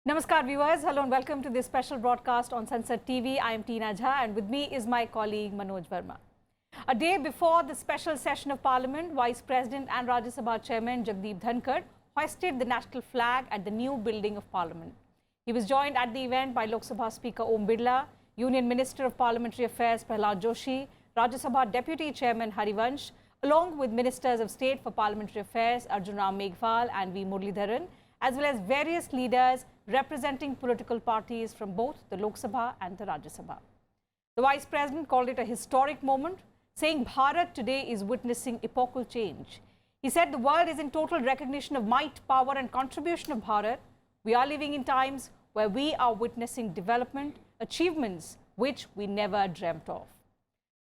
Namaskar viewers, hello and welcome to this special broadcast on Sunset TV. I am Tina Jha and with me is my colleague Manoj Verma. A day before the special session of Parliament, Vice President and Rajya Sabha Chairman Jagdeep Dhankar hoisted the national flag at the new building of Parliament. He was joined at the event by Lok Sabha Speaker Om Birla, Union Minister of Parliamentary Affairs Prahlad Joshi, Rajya Sabha Deputy Chairman Harivansh, along with Ministers of State for Parliamentary Affairs Arjun Ram Meghwal and V. Muralidharan, as well as various leaders representing political parties from both the Lok Sabha and the Rajya Sabha. The Vice President called it a historic moment, saying Bharat today is witnessing epochal change. He said the world is in total recognition of might, power and contribution of Bharat. We are living in times where we are witnessing development, achievements which we never dreamt of.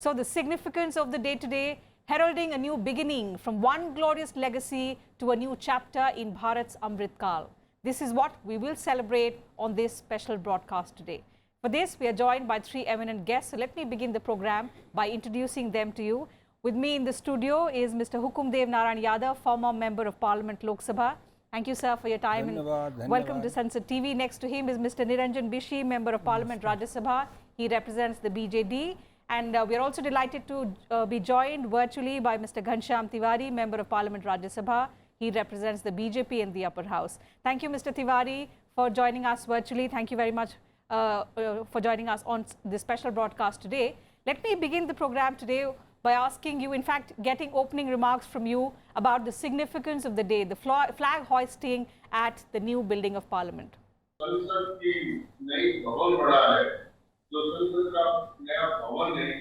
So the significance of the day today, heralding a new beginning from one glorious legacy to a new chapter in Bharat's Amrit Kal. This is what we will celebrate on this special broadcast today. For this, we are joined by three eminent guests. So let me begin the program by introducing them to you. With me in the studio is Mr. Hukumdev Narayan Yadav, former Member of Parliament, Lok Sabha. Thank you, sir, for your time. And welcome to Sunset TV. Next to him is Mr. Niranjan Bishi, Member of Parliament, Rajya Sabha. He represents the BJD. And we are also delighted to be joined virtually by Mr. Ghanshyam Tiwari, Member of Parliament, Rajya Sabha. He represents the BJP in the upper house. Thank you, Mr. Tiwari, for joining us virtually. Thank you very much for joining us on this special broadcast today. Let me begin the program today by asking you, in fact, getting opening remarks from you about the significance of the day, the flag hoisting at the new building of Parliament. संसद की नई भवन बना है, जो संसद का नया भवन है,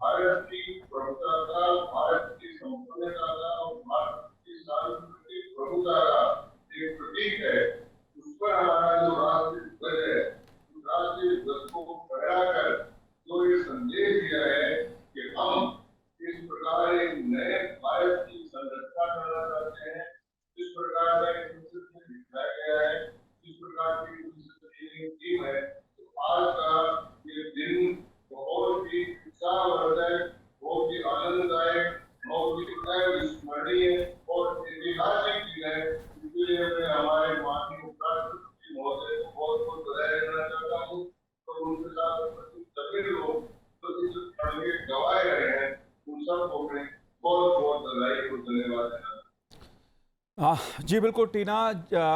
भारत की प्रभुता का, भारत की संपन्नता का और भारत की सांस्कृतिक प्रभुता का एक प्रतीक है। उस पर हमारा जो राष्ट्रीय ध्वज है, उस राष्ट्रीय ध्वज को फहराकर जो ये संदेश दिया है कि हम इस प्रकार एक नए भारत की संरचना करना चाहते हैं, इस प्रकार का एक संसद में दिखाया गया है, इस प्रकार की टीम है। तो आज का ये दिन बहुत ही उत्साहवर्धक, बहुत ही आनंददायक, बहुत ही अविस्मरणीय और ऐतिहासिक दिन है। इसलिए मैं हमारे माननीय उपराष्ट्रपति महोदय को बहुत बहुत बधाई देना चाहता हूँ और उनके साथ सभी लोग जो इस क्षण में गवाए रहे हैं, उन सबको मैं बहुत बहुत बधाई और धन्यवाद देना। जी बिल्कुल टीना,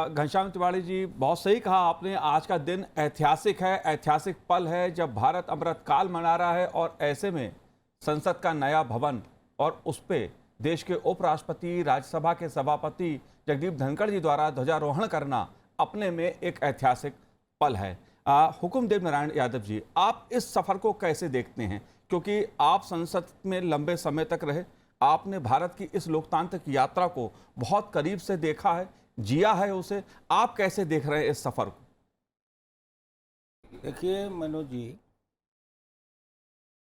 घनश्याम तिवारी जी, बहुत सही कहा आपने। आज का दिन ऐतिहासिक है, ऐतिहासिक पल है जब भारत अमृत काल मना रहा है और ऐसे में संसद का नया भवन और उस पे देश के उपराष्ट्रपति, राज्यसभा के सभापति जगदीप धनखड़ जी द्वारा ध्वजारोहण करना अपने में एक ऐतिहासिक पल है। हुकुमदेव नारायण यादव जी, आप इस सफ़र को कैसे देखते हैं? क्योंकि आप संसद में लंबे समय तक रहे, आपने भारत की इस लोकतांत्रिक यात्रा को बहुत करीब से देखा है, जिया है उसे। आप कैसे देख रहे हैं इस सफर को? देखिए मनोज जी,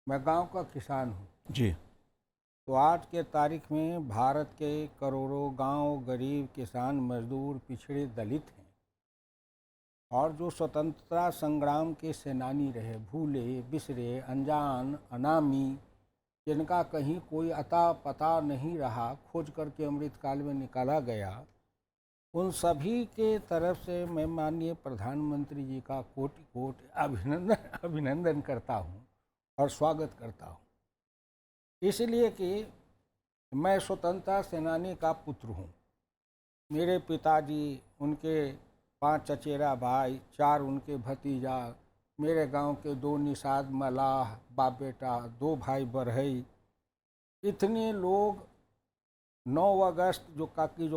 मैं गांव का किसान हूं जी। तो आज के तारीख में भारत के करोड़ों गांव, गरीब, किसान, मजदूर, पिछड़े, दलित हैं और जो स्वतंत्रता संग्राम के सेनानी रहे, भूले बिसरे, अनजान, अनामी, जिनका कहीं कोई अता पता नहीं रहा, खोज करके अमृतकाल में निकाला गया, उन सभी के तरफ से मैं माननीय प्रधानमंत्री जी का कोटि कोटि अभिनंदन करता हूं और स्वागत करता हूं। इसलिए कि मैं स्वतंत्रता सेनानी का पुत्र हूं। मेरे पिताजी, उनके 5 चचेरा भाई, 4 उनके भतीजा, मेरे गांव के 2 निषाद मलाह बाप बेटा, 2 भाई बरहई, इतने लोग 9 अगस्त जो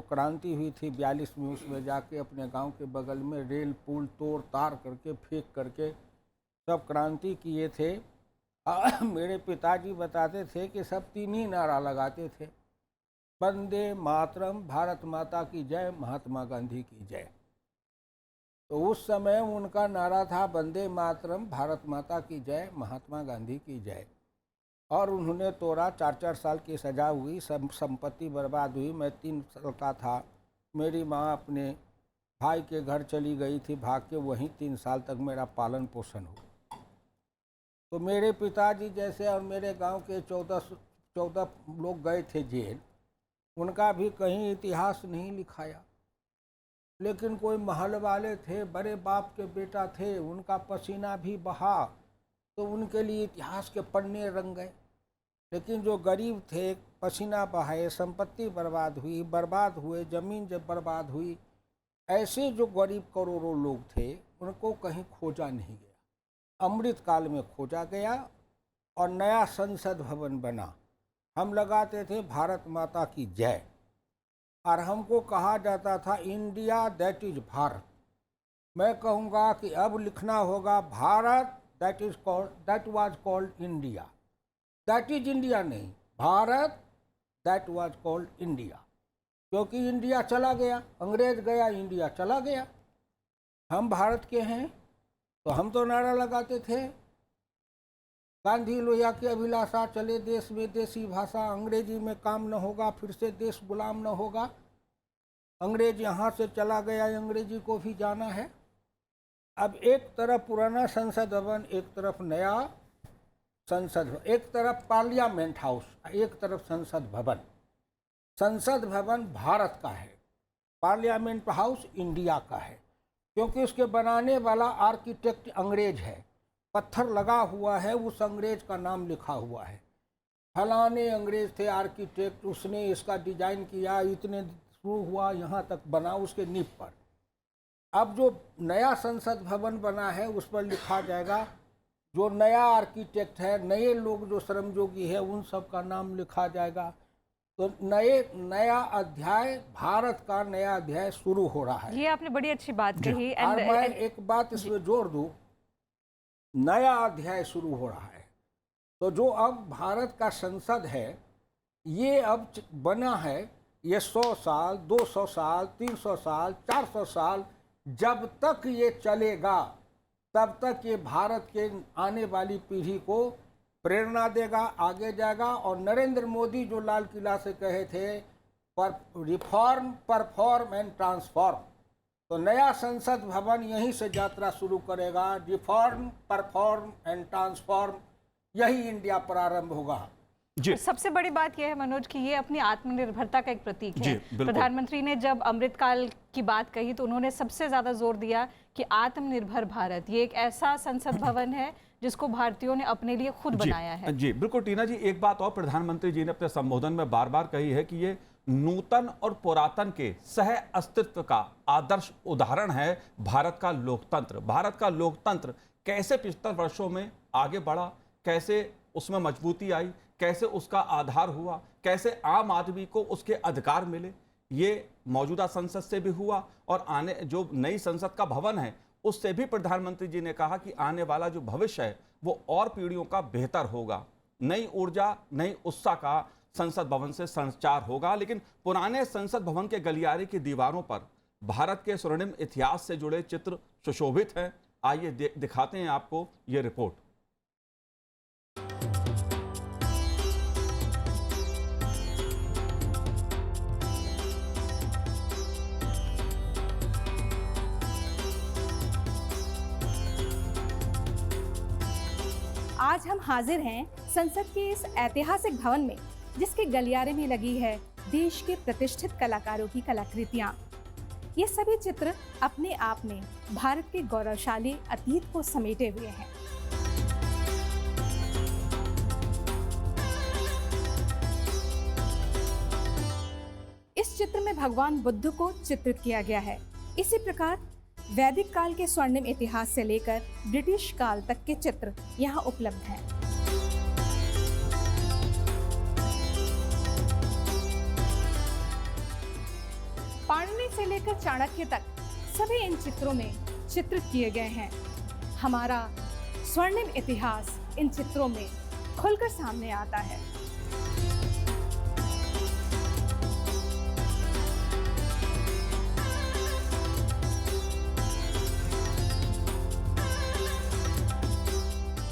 क्रांति हुई थी 42 में, उसमें जाके अपने गांव के बगल में रेल पुल तोड़ तार करके फेंक करके सब क्रांति किए थे। मेरे पिताजी बताते थे कि सब 3 ही नारा लगाते थे, वंदे मातरम, भारत माता की जय, महात्मा गांधी की जय। तो उस समय उनका नारा था वंदे मातरम, भारत माता की जय, महात्मा गांधी की जय। और उन्होंने तोड़ा, 4-4 साल की सज़ा हुई, सब संपत्ति बर्बाद हुई। मैं 3 साल का था, मेरी माँ अपने भाई के घर चली गई थी भाग के, वहीं 3 साल तक मेरा पालन पोषण हुआ। तो मेरे पिताजी जैसे और मेरे गांव के 14 लोग गए थे जेल, उनका भी कहीं इतिहास नहीं लिखाया। लेकिन कोई महल वाले थे, बड़े बाप के बेटा थे, उनका पसीना भी बहा तो उनके लिए इतिहास के पन्ने रंग गए। लेकिन जो गरीब थे, पसीना बहाए, संपत्ति बर्बाद हुई, बर्बाद हुए, ज़मीन जब बर्बाद हुई, ऐसे जो गरीब करोड़ों लोग थे उनको कहीं खोजा नहीं गया। अमृत काल में खोजा गया और नया संसद भवन बना। हम लगाते थे भारत माता की जय, और हमको कहा जाता था इंडिया दैट इज भारत। मैं कहूँगा कि अब लिखना होगा Bharat that was called India. That is India नहीं, Bharat that was called India, क्योंकि इंडिया चला गया, अंग्रेज गया, इंडिया चला गया। हम भारत के हैं तो हम तो नारा लगाते थे, गांधी लोहिया की अभिलाषा, चले देश में देसी भाषा, अंग्रेजी में काम न होगा, फिर से देश गुलाम न होगा। अंग्रेज यहाँ से चला गया, अंग्रेजी को भी जाना है। अब एक तरफ पुराना संसद भवन, एक तरफ नया संसद भवन, एक तरफ पार्लियामेंट हाउस, एक तरफ संसद भवन। संसद भवन भारत का है, पार्लियामेंट हाउस इंडिया का है, क्योंकि उसके बनाने वाला आर्किटेक्ट अंग्रेज है। पत्थर लगा हुआ है, उस अंग्रेज का नाम लिखा हुआ है, फलाने अंग्रेज थे आर्किटेक्ट, उसने इसका डिजाइन किया, इतने शुरू हुआ, यहाँ तक बना उसके नींव पर। अब जो नया संसद भवन बना है उस पर लिखा जाएगा, जो नया आर्किटेक्ट है, नए लोग जो श्रमयोगी है, उन सब का नाम लिखा जाएगा। तो नया अध्याय, भारत का नया अध्याय शुरू हो रहा है। ये आपने बड़ी अच्छी बात कही। और मैं एक बात इसमें जोड़ दूं, नया अध्याय शुरू हो रहा है। तो जो अब भारत का संसद है, ये अब बना है, ये 100 साल, 200 साल, 300 साल, 400 साल, जब तक ये चलेगा तब तक ये भारत के आने वाली पीढ़ी को प्रेरणा देगा, आगे जाएगा। और नरेंद्र मोदी जो लाल किला से कहे थे, पर रिफॉर्म, परफॉर्म एंड ट्रांसफॉर्म, तो नया संसद भवन यहीं से यात्रा शुरू करेगा। रिफॉर्म, परफॉर्म एंड ट्रांसफॉर्म, यही इंडिया प्रारंभ होगा। जी। सबसे बड़ी बात यह है मनोज कि ये अपनी आत्मनिर्भरता का एक प्रतीक है। बिल्कुल। प्रधानमंत्री ने जब अमृतकाल की बात कही तो उन्होंने सबसे ज्यादा जोर दिया कि आत्मनिर्भर भारत, ये एक ऐसा संसद भवन है जिसको भारतीयों ने अपने लिए खुद बनाया है। जी बिल्कुल टीना जी, एक बात और प्रधानमंत्री जी ने अपने संबोधन में बार बार कही है कि ये नूतन और पुरातन के सह अस्तित्व का आदर्श उदाहरण है भारत का लोकतंत्र। भारत का लोकतंत्र कैसे 75 वर्षों में आगे बढ़ा, कैसे उसमें मजबूती आई, कैसे उसका आधार हुआ, कैसे आम आदमी को उसके अधिकार मिले, ये मौजूदा संसद से भी हुआ। और आने जो नई संसद का भवन है उससे भी प्रधानमंत्री जी ने कहा कि आने वाला जो भविष्य है वो और पीढ़ियों का बेहतर होगा। नई ऊर्जा, नई उत्साह का संसद भवन से संचार होगा। लेकिन पुराने संसद भवन के गलियारे की दीवारों पर भारत के स्वर्णिम इतिहास से जुड़े चित्र सुशोभित हैं। आइए दिखाते हैं आपको ये रिपोर्ट। आज हम हाजिर हैं संसद के इस ऐतिहासिक भवन में, जिसके गलियारे में लगी है देश के प्रतिष्ठित कलाकारों की कलाकृतियां। ये सभी चित्र अपने आप में भारत के गौरवशाली अतीत को समेटे हुए हैं। इस चित्र में भगवान बुद्ध को चित्रित किया गया है। इसी प्रकार वैदिक काल के स्वर्णिम इतिहास से लेकर ब्रिटिश काल तक के चित्र यहाँ उपलब्ध हैं। पाणिनि से लेकर चाणक्य तक सभी इन चित्रों में चित्रित किए गए हैं। हमारा स्वर्णिम इतिहास इन चित्रों में खुलकर सामने आता है।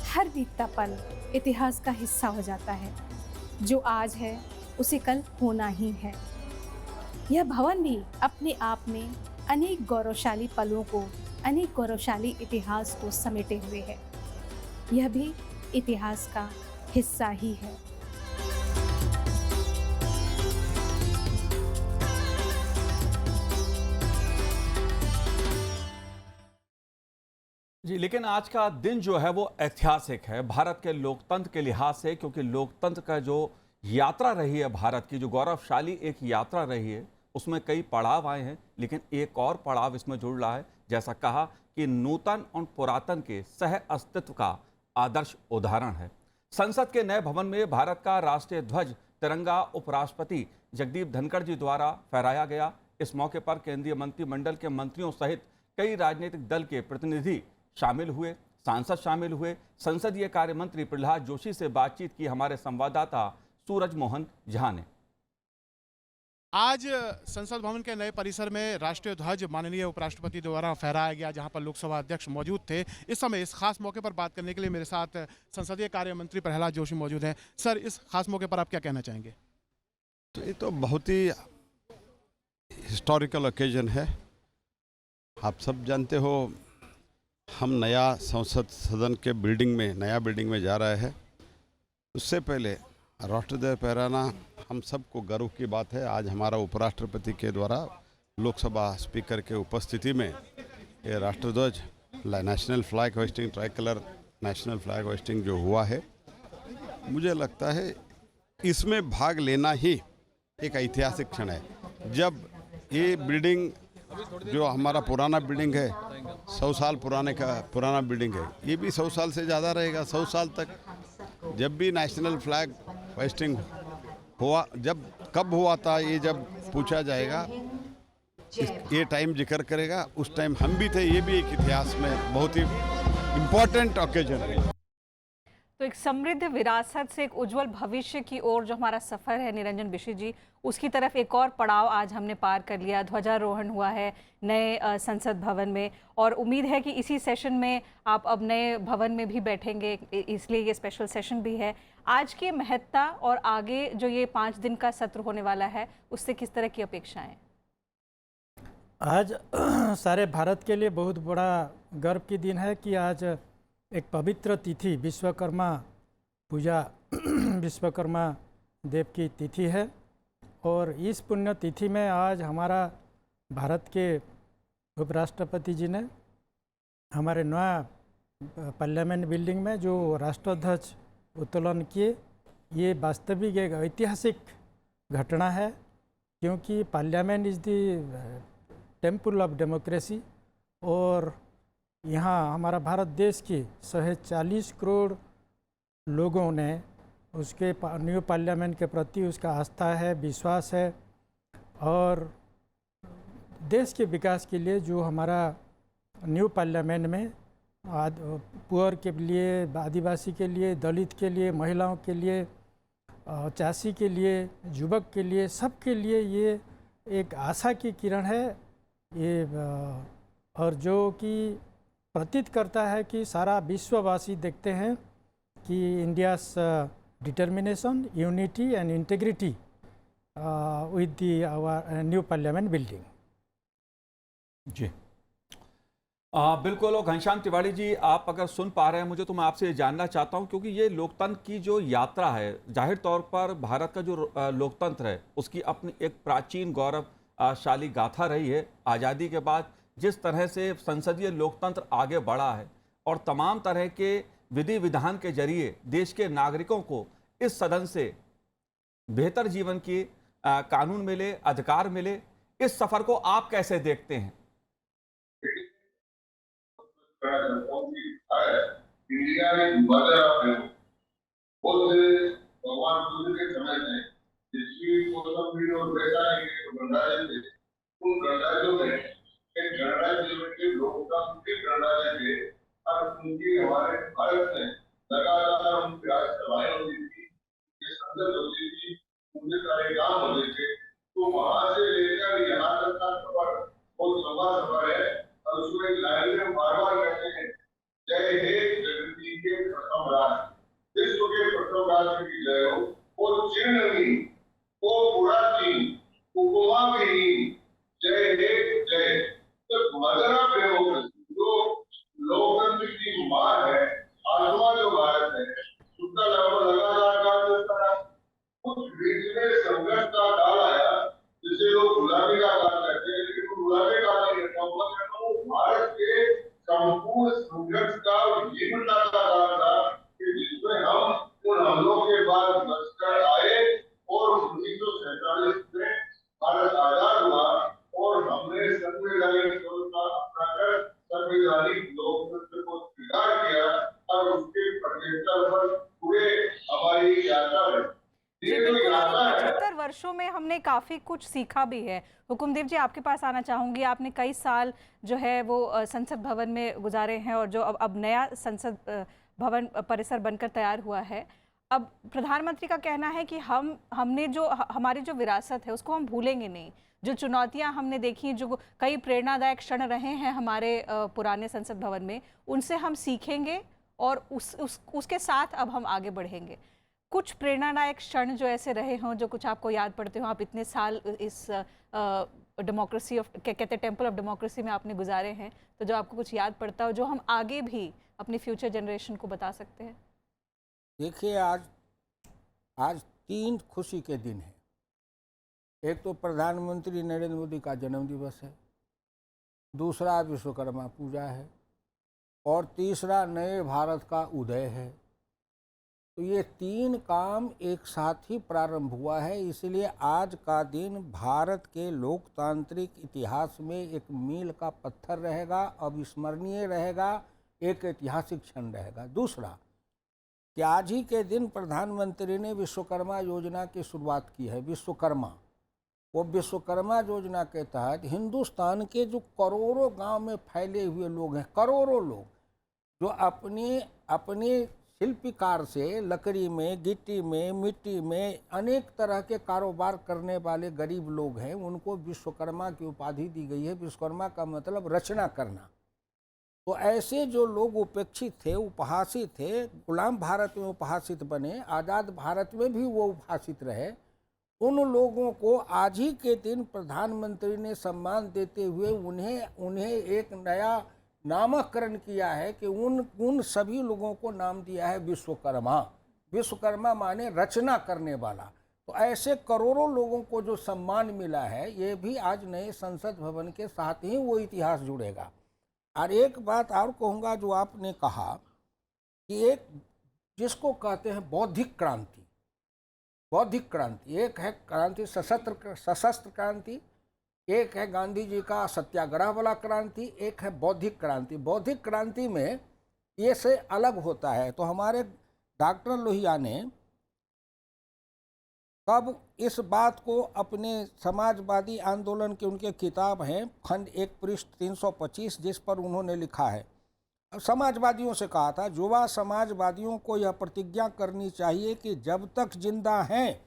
हर बीतता पल इतिहास का हिस्सा हो जाता है। जो आज है उसे कल होना ही है। यह भवन भी अपने आप में अनेक गौरवशाली पलों को, अनेक गौरवशाली इतिहास को समेटे हुए है। यह भी इतिहास का हिस्सा ही है। जी, लेकिन आज का दिन जो है वो ऐतिहासिक है भारत के लोकतंत्र के लिहाज से, क्योंकि लोकतंत्र का जो यात्रा रही है, भारत की जो गौरवशाली एक यात्रा रही है, उसमें कई पड़ाव आए हैं, लेकिन एक और पड़ाव इसमें जुड़ रहा है। जैसा कहा कि नूतन और पुरातन के सह अस्तित्व का आदर्श उदाहरण है। संसद के नए भवन में भारत का राष्ट्रीय ध्वज तिरंगा उपराष्ट्रपति जगदीप धनखड़ जी द्वारा फहराया गया। इस मौके पर केंद्रीय मंत्रिमंडल के मंत्रियों सहित कई राजनीतिक दल के प्रतिनिधि शामिल हुए, सांसद शामिल हुए। संसदीय कार्य मंत्री प्रहलाद जोशी से बातचीत की हमारे संवाददाता सूरज मोहन झा ने। आज संसद भवन के नए परिसर में राष्ट्रीय ध्वज माननीय उपराष्ट्रपति द्वारा फहराया गया, जहां पर लोकसभा अध्यक्ष मौजूद थे। इस समय इस खास मौके पर बात करने के लिए मेरे साथ संसदीय कार्य मंत्री प्रहलाद जोशी मौजूद हैं। सर, इस खास मौके पर आप क्या कहना चाहेंगे? तो ये तो बहुत ही हिस्टोरिकल ओकेजन है। आप सब जानते हो, हम नया संसद सदन के नया बिल्डिंग में जा रहे हैं। उससे पहले राष्ट्रध्वज फहराना हम सबको गर्व की बात है। आज हमारा उपराष्ट्रपति के द्वारा लोकसभा स्पीकर के उपस्थिति में ये राष्ट्रध्वज national flag hoisting, try colour national flag hoisting जो हुआ है, मुझे लगता है इसमें भाग लेना ही एक ऐतिहासिक क्षण है। जब ये बिल्डिंग जो हमारा पुराना बिल्डिंग है, 100 साल पुराना बिल्डिंग है, ये भी 100 साल से ज़्यादा रहेगा। 100 साल तक जब भी नेशनल फ्लैग होइस्टिंग हुआ, कब हुआ था, ये जब पूछा जाएगा, ये टाइम जिक्र करेगा, उस टाइम हम भी थे। ये भी एक इतिहास में बहुत ही इम्पोर्टेंट ओकेजन है। तो एक समृद्ध विरासत से एक उज्जवल भविष्य की ओर जो हमारा सफ़र है निरंजन बिशी जी, उसकी तरफ एक और पड़ाव आज हमने पार कर लिया। ध्वजारोहण हुआ है नए संसद भवन में, और उम्मीद है कि इसी सेशन में आप अब नए भवन में भी बैठेंगे, इसलिए ये स्पेशल सेशन भी है। आज की महत्ता और आगे जो ये 5 दिन का सत्र होने वाला है, उससे किस तरह की अपेक्षाएं? आज सारे भारत के लिए बहुत बड़ा गर्व की दिन है कि आज एक पवित्र तिथि विश्वकर्मा पूजा विश्वकर्मा देव की तिथि है, और इस पुण्य तिथि में आज हमारा भारत के उपराष्ट्रपति जी ने हमारे नया पार्लियामेंट बिल्डिंग में जो राष्ट्रध्वज उत्तोलन किए, ये वास्तविक एक ऐतिहासिक घटना है, क्योंकि parliament is the temple of democracy, और यहाँ हमारा भारत देश की 140 करोड़ लोगों ने उसके न्यू पार्लियामेंट के प्रति उसका आस्था है, विश्वास है, और देश के विकास के लिए जो हमारा न्यू पार्लियामेंट में पुअर के लिए, आदिवासी के लिए, दलित के लिए, महिलाओं के लिए, चासी के लिए, युवक के लिए, सबके लिए ये एक आशा की किरण है ये, और जो कि प्रतीत करता है कि सारा विश्ववासी देखते हैं कि India's determination, unity and integrity with the hour new parliament building. जी बिल्कुल। और घनश्याम तिवारी जी, आप अगर सुन पा रहे हैं मुझे, तो मैं आपसे ये जानना चाहता हूं, क्योंकि ये लोकतंत्र की जो यात्रा है, जाहिर तौर पर भारत का जो लोकतंत्र है, उसकी अपनी एक प्राचीन गौरवशाली गाथा रही है। आज़ादी के बाद जिस तरह से संसदीय लोकतंत्र आगे बढ़ा है और तमाम तरह के विधि विधान के जरिए देश के नागरिकों को इस सदन से बेहतर जीवन की कानून मिले, अधिकार मिले, इस सफर को आप कैसे देखते हैं? इंडिया में भगवान बुद्ध के समय में जिसकी कोलंबी और वैशाली के गणराज्य थे, उन गणराज्यों में गणराज्य के लोकतंत्र के गणराज्य थे, और उनकी हमारे भारत में लगातार उनकी राज सभाएं होती थी, संसद होती थी, उनके सारे काम होते थे। तो वहां से लेकर यहाँ तक का सफर बहुत लंबा सफर है, और उसमें लाइन में बार बार कहते हैं, जय हे जगती के प्रथम राज, विश्व के प्रथम राज की जय हो। वो चिन्ह नहीं, वो पूरा चिन्ह, उपमा भी नहीं, जय हे जय। तो मदर ऑफ डेमोक्रेसी, जो लोकतंत्र की मां है, आत्मा जो भारत है, उसका लगातार काम चलता है। कुछ बीच में संघर्ष का काल आया, जिसे लोग गुलामी का काल कहते हैं, लेकिन गुलामी का नहीं रहता। भारत के संपूर्ण संघर्ष का ये बताता रहा था कि जिसमें हम उन हमलों के बाद बचकर आए और 1947 में भारत आजाद हुआ और हमने संवैधानिक व्यवस्था अपनाकर संवैधानिक लोकतंत्र को स्वीकार किया और उसके प्रतिष्ठा पर पूरे हमारी यात्रा है। जी बिल्कुल, 75 वर्षों में हमने काफ़ी कुछ सीखा भी है। हुकुमदेव जी, आपके पास आना चाहूँगी। आपने कई साल जो है वो संसद भवन में गुजारे हैं और जो अब नया संसद भवन परिसर बनकर तैयार हुआ है, अब प्रधानमंत्री का कहना है कि हमने जो हमारी जो विरासत है उसको हम भूलेंगे नहीं। जो चुनौतियां हमने देखी, जो कई प्रेरणादायक क्षण रहे हैं हमारे पुराने संसद भवन में, उनसे हम सीखेंगे और उसके साथ अब हम आगे बढ़ेंगे। कुछ प्रेरणादायक क्षण जो ऐसे रहे हों, जो कुछ आपको याद पड़ते हो, आप इतने साल इस डेमोक्रेसी ऑफ कहते टेम्पल ऑफ डेमोक्रेसी में आपने गुजारे हैं, तो जो आपको कुछ याद पड़ता हो जो हम आगे भी अपनी फ्यूचर जनरेशन को बता सकते हैं। देखिए, आज 3 खुशी के दिन हैं। एक तो प्रधानमंत्री नरेंद्र मोदी का जन्मदिवस है, दूसरा विश्वकर्मा पूजा है और तीसरा नए भारत का उदय है। तो ये 3 काम एक साथ ही प्रारंभ हुआ है, इसलिए आज का दिन भारत के लोकतांत्रिक इतिहास में एक मील का पत्थर रहेगा, अविस्मरणीय रहेगा, एक ऐतिहासिक क्षण रहेगा। दूसरा कि आज ही के दिन प्रधानमंत्री ने विश्वकर्मा योजना की शुरुआत की है। वो विश्वकर्मा योजना के तहत हिंदुस्तान के जो करोड़ों गांव में फैले हुए लोग हैं, करोड़ों लोग जो अपने शिल्पकार से लकड़ी में, गिट्टी में, मिट्टी में अनेक तरह के कारोबार करने वाले गरीब लोग हैं, उनको विश्वकर्मा की उपाधि दी गई है। विश्वकर्मा का मतलब रचना करना। तो ऐसे जो लोग उपेक्षित थे, उपहासित थे, गुलाम भारत में उपहासित बने, आज़ाद भारत में भी वो उपहासित रहे, उन लोगों को आज ही के दिन प्रधानमंत्री ने सम्मान देते हुए उन्हें एक नया नामकरण किया है कि उन सभी लोगों को नाम दिया है विश्वकर्मा। विश्वकर्मा माने रचना करने वाला। तो ऐसे करोड़ों लोगों को जो सम्मान मिला है, ये भी आज नए संसद भवन के साथ ही वो इतिहास जुड़ेगा। और एक बात और कहूँगा, जो आपने कहा कि एक जिसको कहते हैं बौद्धिक क्रांति, एक है क्रांति सशस्त्र क्रांति, एक है गांधी जी का सत्याग्रह वाला क्रांति, एक है बौद्धिक क्रांति। बौद्धिक क्रांति में ये से अलग होता है। तो हमारे डॉक्टर लोहिया ने कब इस बात को अपने समाजवादी आंदोलन के उनके किताब हैं खंड 1 पृष्ठ 325, जिस पर उन्होंने लिखा है, अब समाजवादियों से कहा था, युवा समाजवादियों को यह प्रतिज्ञा करनी चाहिए कि जब तक जिंदा हैं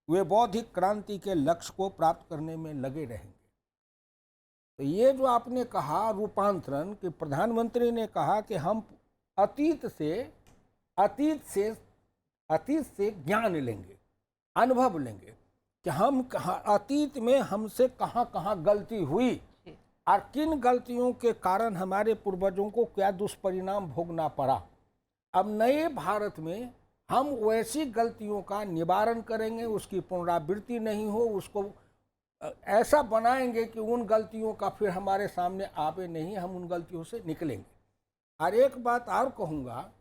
वे बौद्धिक क्रांति के लक्ष्य को प्राप्त करने में लगे रहेंगे। तो ये जो आपने कहा रूपांतरण, कि प्रधानमंत्री ने कहा कि हम अतीत से ज्ञान लेंगे, अनुभव लेंगे कि हम अतीत में हमसे कहाँ गलती हुई और किन गलतियों के कारण हमारे पूर्वजों को क्या दुष्परिणाम भोगना पड़ा। अब नए भारत में हम वैसी गलतियों का निवारण करेंगे, उसकी पुनरावृत्ति नहीं हो, उसको ऐसा बनाएंगे कि उन गलतियों का फिर हमारे सामने आवे नहीं, हम उन गलतियों से निकलेंगे। और एक बात और कहूँगा,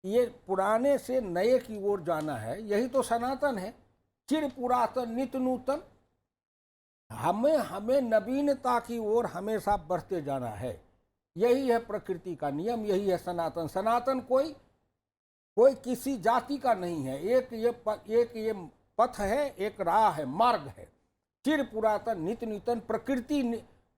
ये पुराने से नए की ओर जाना है, यही तो सनातन है। चिर पुरातन नित्य नूतन, हमें नवीनता की ओर हमेशा बढ़ते जाना है। यही है प्रकृति का नियम, यही है सनातन। सनातन कोई किसी जाति का नहीं है, एक ये पथ है, एक राह है, मार्ग है। चिर पुरातन नित्य नूतन,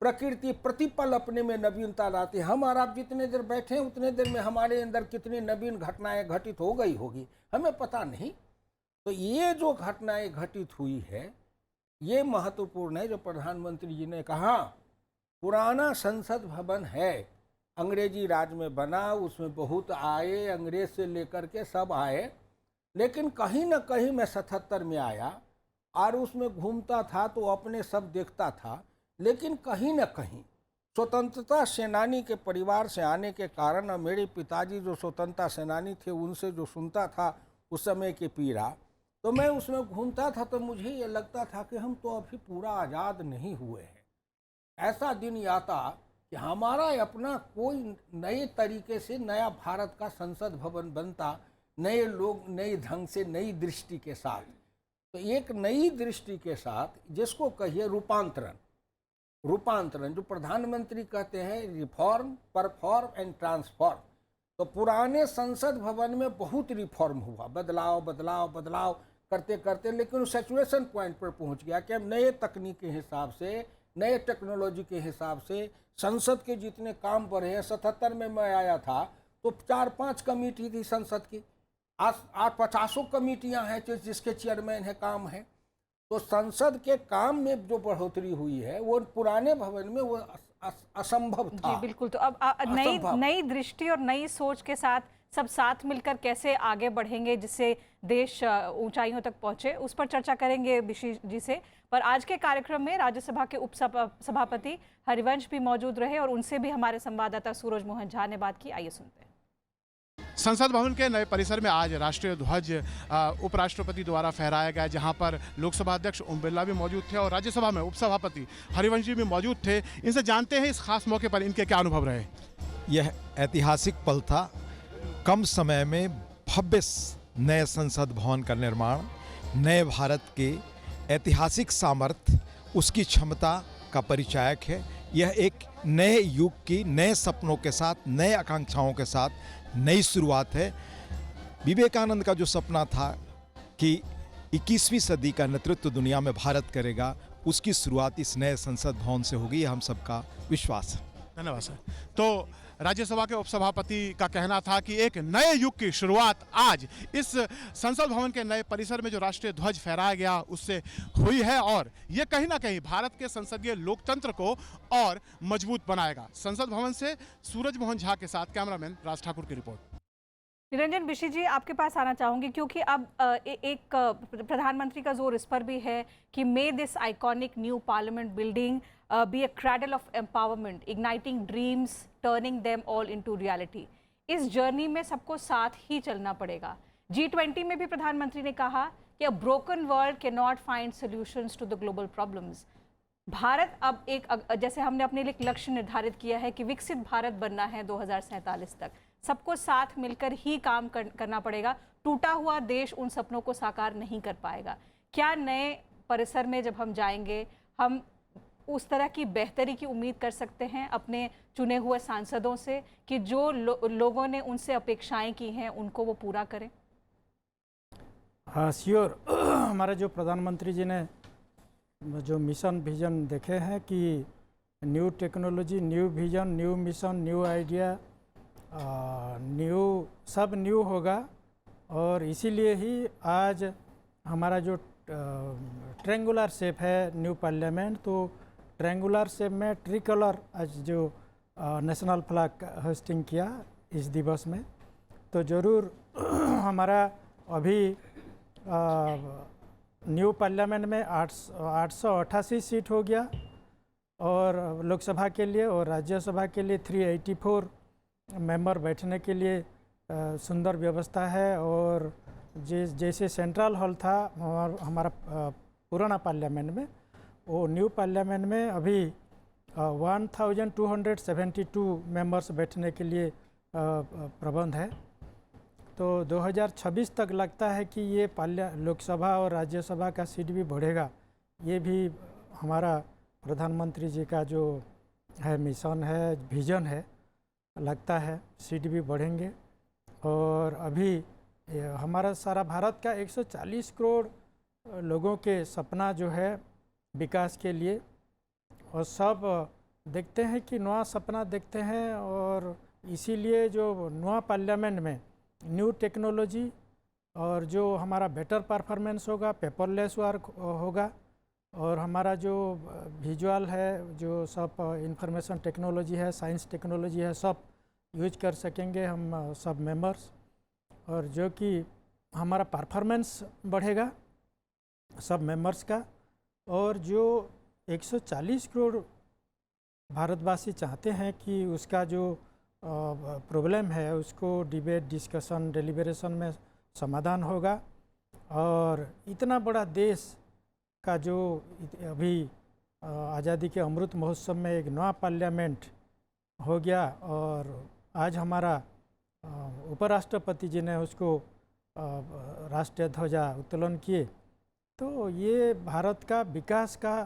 प्रकृति प्रतिपल अपने में नवीनता लाती है। हम और आप जितने देर बैठे हैं उतने देर में हमारे अंदर कितनी नवीन घटनाएं घटित हो गई होगी, हमें पता नहीं। तो ये जो घटनाएं घटित हुई है, ये महत्वपूर्ण है। जो प्रधानमंत्री जी ने कहा, पुराना संसद भवन है, अंग्रेजी राज में बना, उसमें बहुत आए, अंग्रेज से लेकर के सब आए, लेकिन कहीं न कहीं मैं 77 में आया और उसमें घूमता था तो अपने सब देखता था, लेकिन कहीं न कहीं स्वतंत्रता सेनानी के परिवार से आने के कारण और मेरे पिताजी जो स्वतंत्रता सेनानी थे उनसे जो सुनता था उस समय की पीड़ा, तो मैं उसमें घूमता था तो मुझे ये लगता था कि हम तो अभी पूरा आज़ाद नहीं हुए हैं। ऐसा दिन आता कि हमारा अपना कोई नए तरीके से नया भारत का संसद भवन बनता, नए लोग, नए ढंग से, नई दृष्टि के साथ। तो एक नई दृष्टि के साथ, जिसको कहिए रूपांतरण, जो प्रधानमंत्री कहते हैं रिफॉर्म, परफॉर्म एंड ट्रांसफॉर्म। तो पुराने संसद भवन में बहुत रिफॉर्म हुआ, बदलाव करते करते, लेकिन वो सैचुरेशन पॉइंट पर पहुंच गया कि अब नए तकनीक के हिसाब से, नए टेक्नोलॉजी के हिसाब से संसद के जितने काम बढ़े हैं। 77 में मैं आया था तो 4-5 कमेटी थी संसद की, आज 50 कमेटियां हैं जिसके चेयरमैन है, काम है। तो संसद के काम में जो बढ़ोतरी हुई है वो पुराने भवन में वो असंभव था। जी बिल्कुल। तो अब नई दृष्टि और नई सोच के साथ सब साथ मिलकर कैसे आगे बढ़ेंगे जिससे देश ऊंचाइयों तक पहुंचे, उस पर चर्चा करेंगे बिशी जी से। पर आज के कार्यक्रम में राज्यसभा के उपसभापति हरिवंश भी मौजूद रहे और उनसे भी हमारे संवाददाता सूरज मोहन झा ने बात की। आइए सुनते हैं। संसद भवन के नए परिसर में आज राष्ट्रीय ध्वज उपराष्ट्रपति द्वारा फहराया गया, जहां पर लोकसभा अध्यक्ष ओम बिरला भी मौजूद थे और राज्यसभा में उपसभापति हरिवंश जी भी मौजूद थे। इनसे जानते हैं इस खास मौके पर इनके क्या अनुभव रहे। यह ऐतिहासिक पल था। कम समय में भव्य नए संसद भवन का निर्माण, नए भारत के ऐतिहासिक सामर्थ्य, उसकी क्षमता का परिचायक है। यह एक नए युग की, नए सपनों के साथ, नए आकांक्षाओं के साथ नई शुरुआत है। विवेकानंद का जो सपना था कि 21वीं सदी का नेतृत्व दुनिया में भारत करेगा, उसकी शुरुआत इस नए संसद भवन से होगी, हम सबका विश्वास है। धन्यवाद सर। तो राज्यसभा के उपसभापति का कहना था कि एक नए युग की शुरुआत आज इस संसद भवन के नए परिसर में जो राष्ट्रीय ध्वज फहराया गया उससे हुई है और ये कहीं ना कहीं भारत के संसदीय लोकतंत्र को और मजबूत बनाएगा। संसद भवन से सूरज मोहन झा के साथ कैमरामैन राज ठाकुर की रिपोर्ट। निरंजन बिशी जी, आपके पास आना चाहूंगी क्योंकि अब एक प्रधानमंत्री का जोर इस पर भी है कि may this iconic new parliament building be a cradle of empowerment, igniting dreams, turning them all into reality. इस जर्नी में सबको साथ ही चलना पड़ेगा। G20 में भी प्रधानमंत्री ने कहा कि a broken world can not find solutions to the global problems. Bharat अब जैसे हमने अपने लिए एक लक्ष्य निर्धारित किया है कि विकसित भारत बनना है 2047 तक, सबको साथ मिलकर ही काम करना पड़ेगा। टूटा हुआ देश उन सपनों को साकार नहीं कर पाएगा। क्या नए परिसर में जब हम जाएंगे हम उस तरह की बेहतरी की उम्मीद कर सकते हैं अपने चुने हुए सांसदों से कि जो लोगों ने उनसे अपेक्षाएं की हैं उनको वो पूरा करें? हाँ श्योर। हमारे जो प्रधानमंत्री जी ने जो मिशन विजन देखे हैं कि new technology, new vision, new mission, new idea, new, सब न्यू होगा। और इसीलिए ही आज हमारा जो ट्रेंगुलर शेप है न्यू पार्लियामेंट, तो ट्रेंगुलर शेप में ट्रिकलर आज जो नेशनल फ्लैग होस्टिंग किया इस दिवस में, तो ज़रूर हमारा अभी न्यू पार्लियामेंट में 888 सीट हो गया और लोकसभा के लिए, और राज्यसभा के लिए 384 मेंबर बैठने के लिए सुंदर व्यवस्था है। और जैसे सेंट्रल हॉल था हमारा पुराना पार्लियामेंट में, वो न्यू पार्लियामेंट में अभी 1272 मेंबर्स बैठने के लिए प्रबंध है। तो 2026 तक लगता है कि ये लोकसभा और राज्यसभा का सीट भी बढ़ेगा। ये भी हमारा प्रधानमंत्री जी का जो है मिशन है, विजन है, लगता है सीट भी बढ़ेंगे। और अभी हमारा सारा भारत का 140 करोड़ लोगों के सपना जो है विकास के लिए, और सब देखते हैं कि नया सपना देखते हैं। और इसीलिए जो नया पार्लियामेंट में न्यू टेक्नोलॉजी और जो हमारा बेटर परफॉर्मेंस होगा, पेपरलेस वर्क होगा, और हमारा जो विजुअल है, जो सब इंफॉर्मेशन टेक्नोलॉजी है, साइंस टेक्नोलॉजी है, सब यूज कर सकेंगे हम सब मेंबर्स। और जो कि हमारा परफॉर्मेंस बढ़ेगा सब मेंबर्स का। और जो 140 करोड़ भारतवासी चाहते हैं कि उसका जो प्रॉब्लम है उसको डिबेट, डिस्कशन, डेलिब्रेशन में समाधान होगा। और इतना बड़ा देश का जो अभी आज़ादी के अमृत महोत्सव में एक नया पार्लियामेंट हो गया और आज हमारा उपराष्ट्रपति जी ने उसको राष्ट्रीय ध्वजा उत्तोलन किए। तो ये भारत का विकास का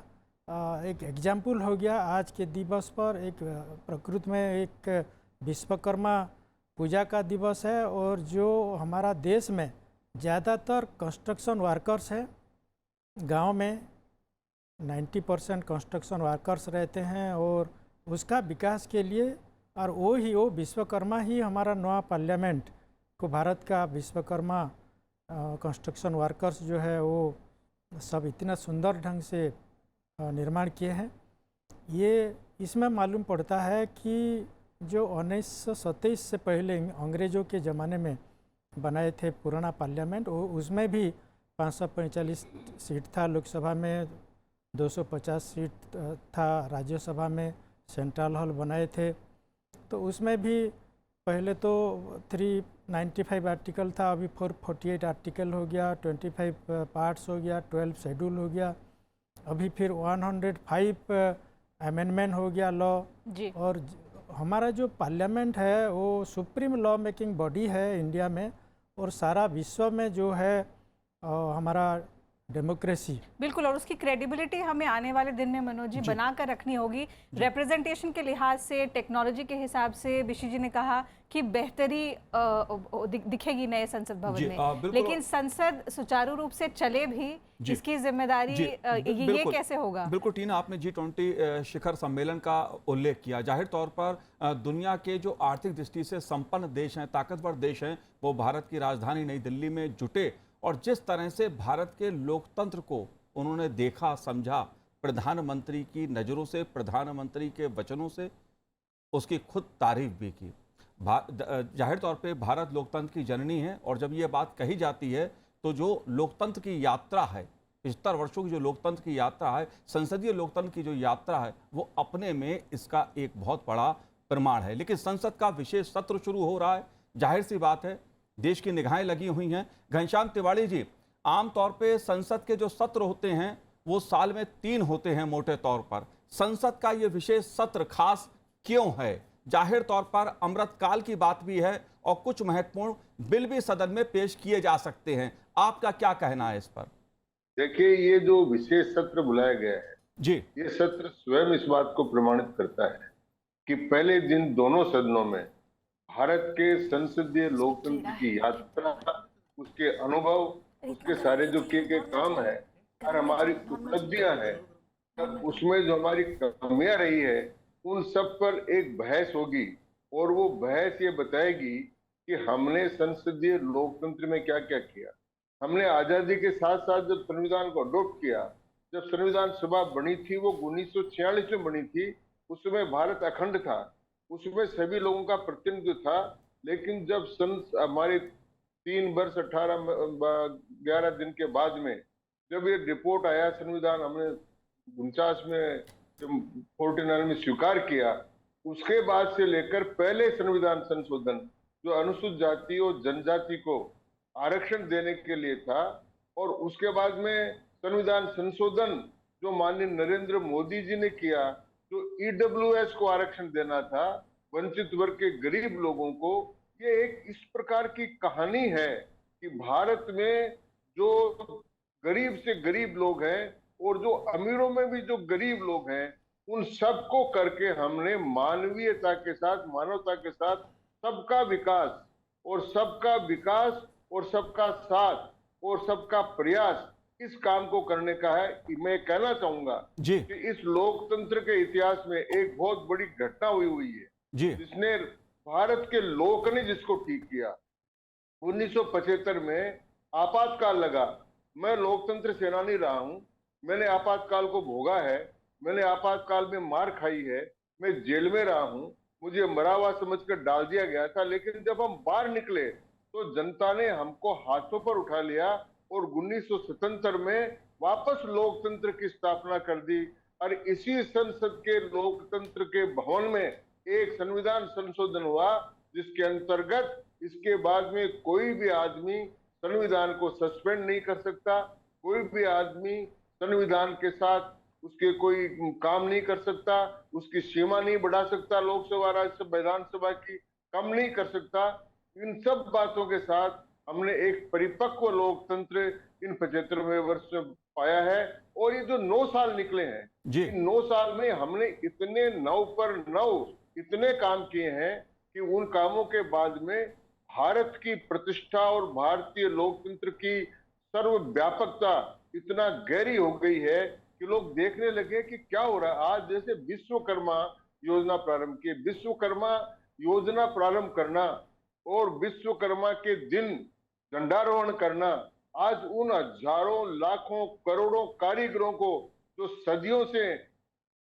एक एग्जाम्पल हो गया। आज के दिवस पर एक प्रकृति में एक विश्वकर्मा पूजा का दिवस है और जो हमारा देश में ज़्यादातर कंस्ट्रक्शन वर्कर्स है, गांव में 90% कंस्ट्रक्शन वर्कर्स रहते हैं और उसका विकास के लिए और वो विश्वकर्मा ही हमारा नया पार्लियामेंट को भारत का विश्वकर्मा कंस्ट्रक्शन वर्कर्स जो है वो सब इतना सुंदर ढंग से निर्माण किए हैं। ये इसमें मालूम पड़ता है कि जो 1927 से पहले अंग्रेज़ों के ज़माने में बनाए थे पुराना पार्लियामेंट, वो उसमें भी 545 सीट था, लोकसभा में 250 सीट था, राज्यसभा में सेंट्रल हॉल बनाए थे। तो उसमें भी पहले तो 395 आर्टिकल था, अभी 448 आर्टिकल हो गया, 25 पार्ट्स हो गया, 12 शेड्यूल हो गया, अभी फिर 105 अमेंडमेंट हो गया लॉ। और हमारा जो पार्लियामेंट है वो सुप्रीम लॉ मेकिंग बॉडी है इंडिया में और सारा विश्व में जो है हमारा डेमोक्रेसी। बिल्कुल, और उसकी क्रेडिबिलिटी हमें आने वाले दिन में मनोज जी बना कर रखनी होगी। रिप्रेजेंटेशन के लिहाज से, टेक्नोलॉजी के हिसाब से बिशी जी ने कहा कि बेहतरी दिखेगी नए संसद भवन में, लेकिन संसद सुचारू रूप से चले भी, इसकी जिम्मेदारी ये कैसे होगा? बिल्कुल टीना, आपने G20 शिखर सम्मेलन का उल्लेख किया। जाहिर तौर पर दुनिया के जो आर्थिक दृष्टि से संपन्न देश हैं, ताकतवर देश हैं, वो भारत की राजधानी नई दिल्ली में जुटे और जिस तरह से भारत के लोकतंत्र को उन्होंने देखा, समझा, प्रधानमंत्री की नज़रों से, प्रधानमंत्री के वचनों से उसकी खुद तारीफ भी की। जाहिर तौर पे भारत लोकतंत्र की जननी है और जब ये बात कही जाती है तो जो लोकतंत्र की यात्रा है, 75 वर्षों की जो लोकतंत्र की यात्रा है, संसदीय लोकतंत्र की जो यात्रा है, वो अपने में इसका एक बहुत बड़ा प्रमाण है। लेकिन संसद का विशेष सत्र शुरू हो रहा है, जाहिर सी बात है देश की निगाहें लगी हुई हैं। घनश्याम तिवारी जी, आमतौर पे संसद के जो सत्र होते हैं वो साल में 3 होते हैं मोटे तौर पर। संसद का ये विशेष सत्र खास क्यों है? जाहिर तौर पर अमृतकाल की बात भी है और कुछ महत्वपूर्ण बिल भी सदन में पेश किए जा सकते हैं। आपका क्या कहना है इस पर? देखिए, ये जो विशेष सत्र बुलाया गया है जी, ये सत्र स्वयं इस बात को प्रमाणित करता है कि पहले दिन दोनों सदनों में भारत के संसदीय लोकतंत्र की यात्रा, उसके अनुभव, उसके सारे जो किए गए काम है और हमारी उपलब्धियां हैं, तब उसमें जो हमारी कमियां रही है उन सब पर एक बहस होगी और वो बहस ये बताएगी कि हमने संसदीय लोकतंत्र में क्या क्या किया। हमने आजादी के साथ साथ जब संविधान को अडॉप्ट किया, जब संविधान सभा बनी थी वो 1946 में बनी थी, उस समय भारत अखंड था, उसमें सभी लोगों का प्रतिनिधित्व था। लेकिन जब हमारे 3 वर्ष 11 दिन के बाद में जब ये रिपोर्ट आया, संविधान हमने 49 में 49 में स्वीकार किया, उसके बाद से लेकर पहले संविधान संशोधन जो अनुसूचित जाति और जनजाति को आरक्षण देने के लिए था, और उसके बाद में संविधान संशोधन जो माननीय नरेंद्र मोदी जी ने किया, जो ईडब्ल्यूएस को आरक्षण देना था, वंचित वर्ग के गरीब लोगों को। ये एक इस प्रकार की कहानी है कि भारत में जो गरीब से गरीब लोग हैं और जो अमीरों में भी जो गरीब लोग हैं, उन सबको करके हमने मानवीयता के साथ, मानवता के साथ सबका विकास और सबका विकास और सबका साथ और सबका प्रयास, इस काम को करने का है। मैं कहना चाहूंगा कि इस लोकतंत्र के इतिहास में एक बहुत बड़ी घटना हुई है जिसने भारत के लोक ने जिसको ठीक किया। 1975 में आपातकाल लगा। मैं लोकतंत्र सेनानी रहा हूं, मैंने आपातकाल को भोगा है, मैंने आपातकाल में मार खाई है, मैं जेल में रहा हूं, मुझे मरा हुआ समझकर डाल दिया गया था। लेकिन जब हम बाहर निकले तो जनता ने हमको हाथों पर उठा लिया और 1977 में वापस लोकतंत्र की स्थापना कर दी। और इसी संसद के लोकतंत्र के भवन में एक संविधान संशोधन हुआ जिसके अंतर्गत इसके बाद में कोई भी आदमी संविधान को सस्पेंड नहीं कर सकता, कोई भी आदमी संविधान के साथ उसके कोई काम नहीं कर सकता, उसकी सीमा नहीं बढ़ा सकता, लोकसभा राज्यसभा विधानसभा की कम नहीं कर सकता। इन सब बातों के साथ हमने एक परिपक्व लोकतंत्र इन 75वें वर्ष में पाया है। और ये जो 9 साल निकले हैं, जी इन 9 साल में हमने इतने 9 पर 9 इतने काम किए हैं कि उन कामों के बाद में भारत की प्रतिष्ठा और भारतीय लोकतंत्र की सर्वव्यापकता इतना गहरी हो गई है कि लोग देखने लगे कि क्या हो रहा है। आज जैसे विश्वकर्मा योजना प्रारंभ की, विश्वकर्मा योजना प्रारंभ करना और विश्वकर्मा के दिन झंडारोहण करना, आज उन हजारों लाखों करोड़ों कारीगरों को जो सदियों से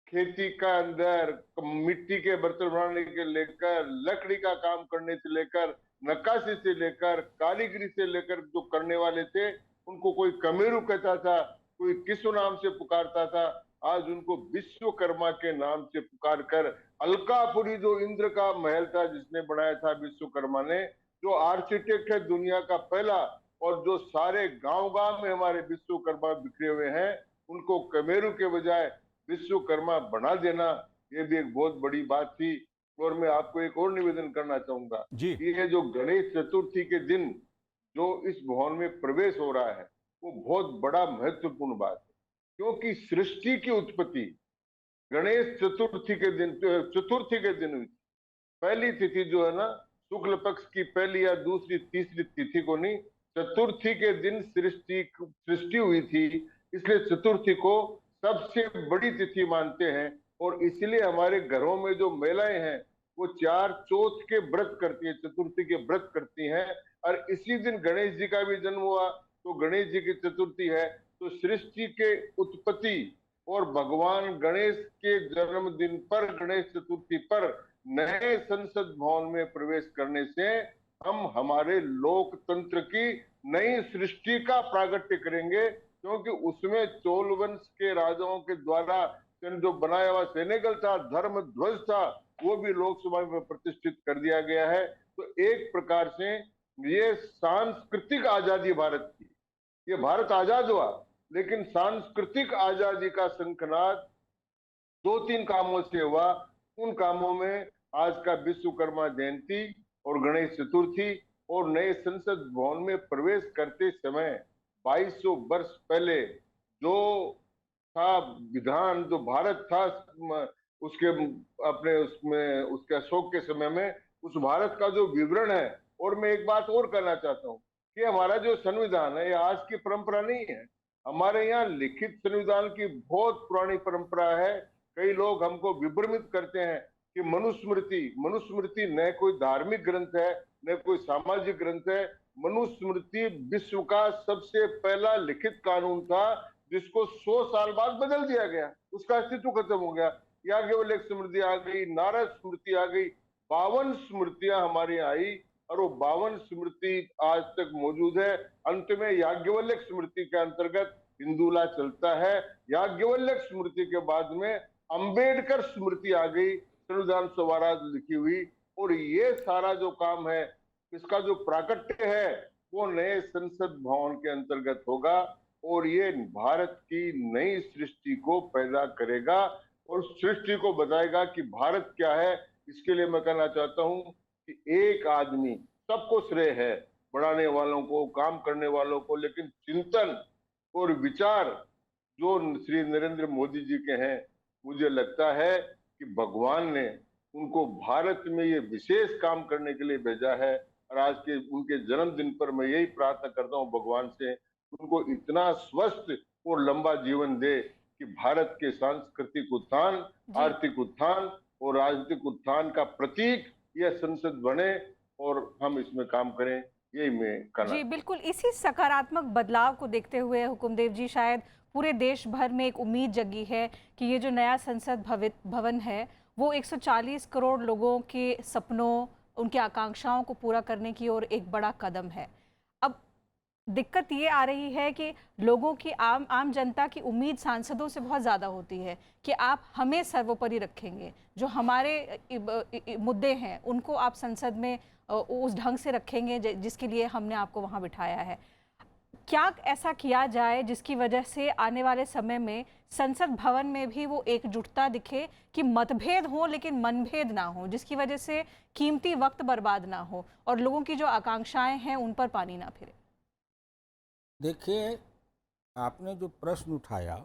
खेती का अंदर मिट्टी के बर्तन बनाने के लेकर, लकड़ी का काम करने से लेकर, नक्काशी से लेकर, कारीगरी से लेकर जो करने वाले थे, उनको कोई कमेरू कहता था, कोई किसु नाम से पुकारता था, आज उनको विश्वकर्मा के नाम से पुकार कर अलकापुरी जो इंद्र का महल था जिसने बनाया था विश्वकर्मा ने, जो आर्किटेक्ट है दुनिया का पहला, और जो सारे गांव-गांव में हमारे विश्वकर्मा बिखरे हुए हैं, उनको कमेरू के बजाय विश्वकर्मा बना देना, ये भी एक बहुत बड़ी बात थी। और मैं आपको एक और निवेदन करना चाहूंगा जी कि ये जो गणेश चतुर्थी के दिन जो इस भवन में प्रवेश हो रहा है, वो बहुत बड़ा महत्वपूर्ण बात है, क्योंकि सृष्टि की उत्पत्ति गणेश चतुर्थी के दिन हुई। पहली तिथि जो है ना, शुक्ल पक्ष की पहली या दूसरी तीसरी तिथि को नहीं, चतुर्थी के दिन सृष्टि हुई थी, इसलिए चतुर्थी को सबसे बड़ी तिथि मानते हैं। और इसलिए हमारे घरों में जो महिलाएं हैं वो 4 चौथ के व्रत करती है, चतुर्थी के व्रत करती हैं। और इसी दिन गणेश जी का भी जन्म हुआ, तो गणेश जी की चतुर्थी है। तो सृष्टि के उत्पत्ति और भगवान गणेश के जन्मदिन पर, गणेश चतुर्थी पर नए संसद भवन में प्रवेश करने से हम हमारे लोकतंत्र की नई सृष्टि का प्रागट्य करेंगे, क्योंकि उसमें चोल वंश के राजाओं के द्वारा जो बनाया हुआ सेनेगल था, धर्म ध्वज था, वो भी लोकसभा में प्रतिष्ठित कर दिया गया है। तो एक प्रकार से ये सांस्कृतिक आजादी भारत की, ये भारत आजाद हुआ, लेकिन सांस्कृतिक आजादी का शंखनाद 2-3 कामों से हुआ। उन कामों में आज का विश्वकर्मा जयंती और गणेश चतुर्थी और नए संसद भवन में प्रवेश करते समय 2200 वर्ष पहले जो था विधान, जो भारत था उसके अपने उसमें उसके अशोक के समय में, उस भारत का जो विवरण है। और मैं एक बात और कहना चाहता हूँ कि हमारा जो संविधान है, ये आज की परंपरा नहीं है। हमारे यहाँ लिखित संविधान की बहुत पुरानी परंपरा है। कई लोग हमको विभ्रमित करते हैं कि मनुस्मृति न कोई धार्मिक ग्रंथ है, न कोई सामाजिक ग्रंथ है। मनुस्मृति विश्व का सबसे पहला लिखित कानून था, जिसको 100 साल बाद बदल दिया गया, उसका अस्तित्व खत्म हो गया। याज्ञवल्क्य स्मृति आ गई, नारद स्मृति आ गई, 52 स्मृतियां हमारे यहाँ आई, और वो 52 स्मृति आज तक मौजूद है। अंत में याज्ञवल्क्य स्मृति के अंतर्गत हिंदूला चलता है। याज्ञवल्क्य स्मृति के बाद में अंबेडकर स्मृति आ गई, संविधान स्वराज लिखी हुई। और ये सारा जो काम है, इसका जो प्राकट्य है, वो नए संसद भवन के अंतर्गत होगा, और ये भारत की नई सृष्टि को पैदा करेगा और सृष्टि को बताएगा कि भारत क्या है। इसके लिए मैं कहना चाहता हूं कि एक आदमी, सबको श्रेय है, बढ़ाने वालों को, काम करने वालों को, लेकिन चिंतन और विचार जो श्री नरेंद्र मोदी जी के हैं, मुझे लगता है कि भगवान ने उनको भारत में ये विशेष काम करने के लिए भेजा है। और आज के उनके जन्मदिन पर मैं यही प्रार्थना करता हूँ भगवान से, उनको इतना स्वस्थ और लंबा जीवन दे कि भारत के सांस्कृतिक उत्थान, आर्थिक उत्थान और राजनीतिक उत्थान का प्रतीक यह संसद बने, और हम इसमें काम करें, यही मैं कहना। जी बिल्कुल, इसी सकारात्मक बदलाव को देखते हुए हुकुमदेव जी, शायद पूरे देश भर में एक उम्मीद जगी है कि ये जो नया संसद भवन है, वो 140 करोड़ लोगों के सपनों, उनकी आकांक्षाओं को पूरा करने की ओर एक बड़ा कदम है। अब दिक्कत ये आ रही है कि लोगों की, आम जनता की उम्मीद सांसदों से बहुत ज़्यादा होती है कि आप हमें सर्वोपरि रखेंगे, जो हमारे मुद्दे हैं उनको आप संसद में उस ढंग से रखेंगे जिसके लिए हमने आपको वहाँ बिठाया है। क्या ऐसा किया जाए जिसकी वजह से आने वाले समय में संसद भवन में भी वो एकजुटता दिखे कि मतभेद हो लेकिन मनभेद ना हो, जिसकी वजह से कीमती वक्त बर्बाद ना हो और लोगों की जो आकांक्षाएं हैं उन पर पानी ना फिरे? देखिए, आपने जो प्रश्न उठाया,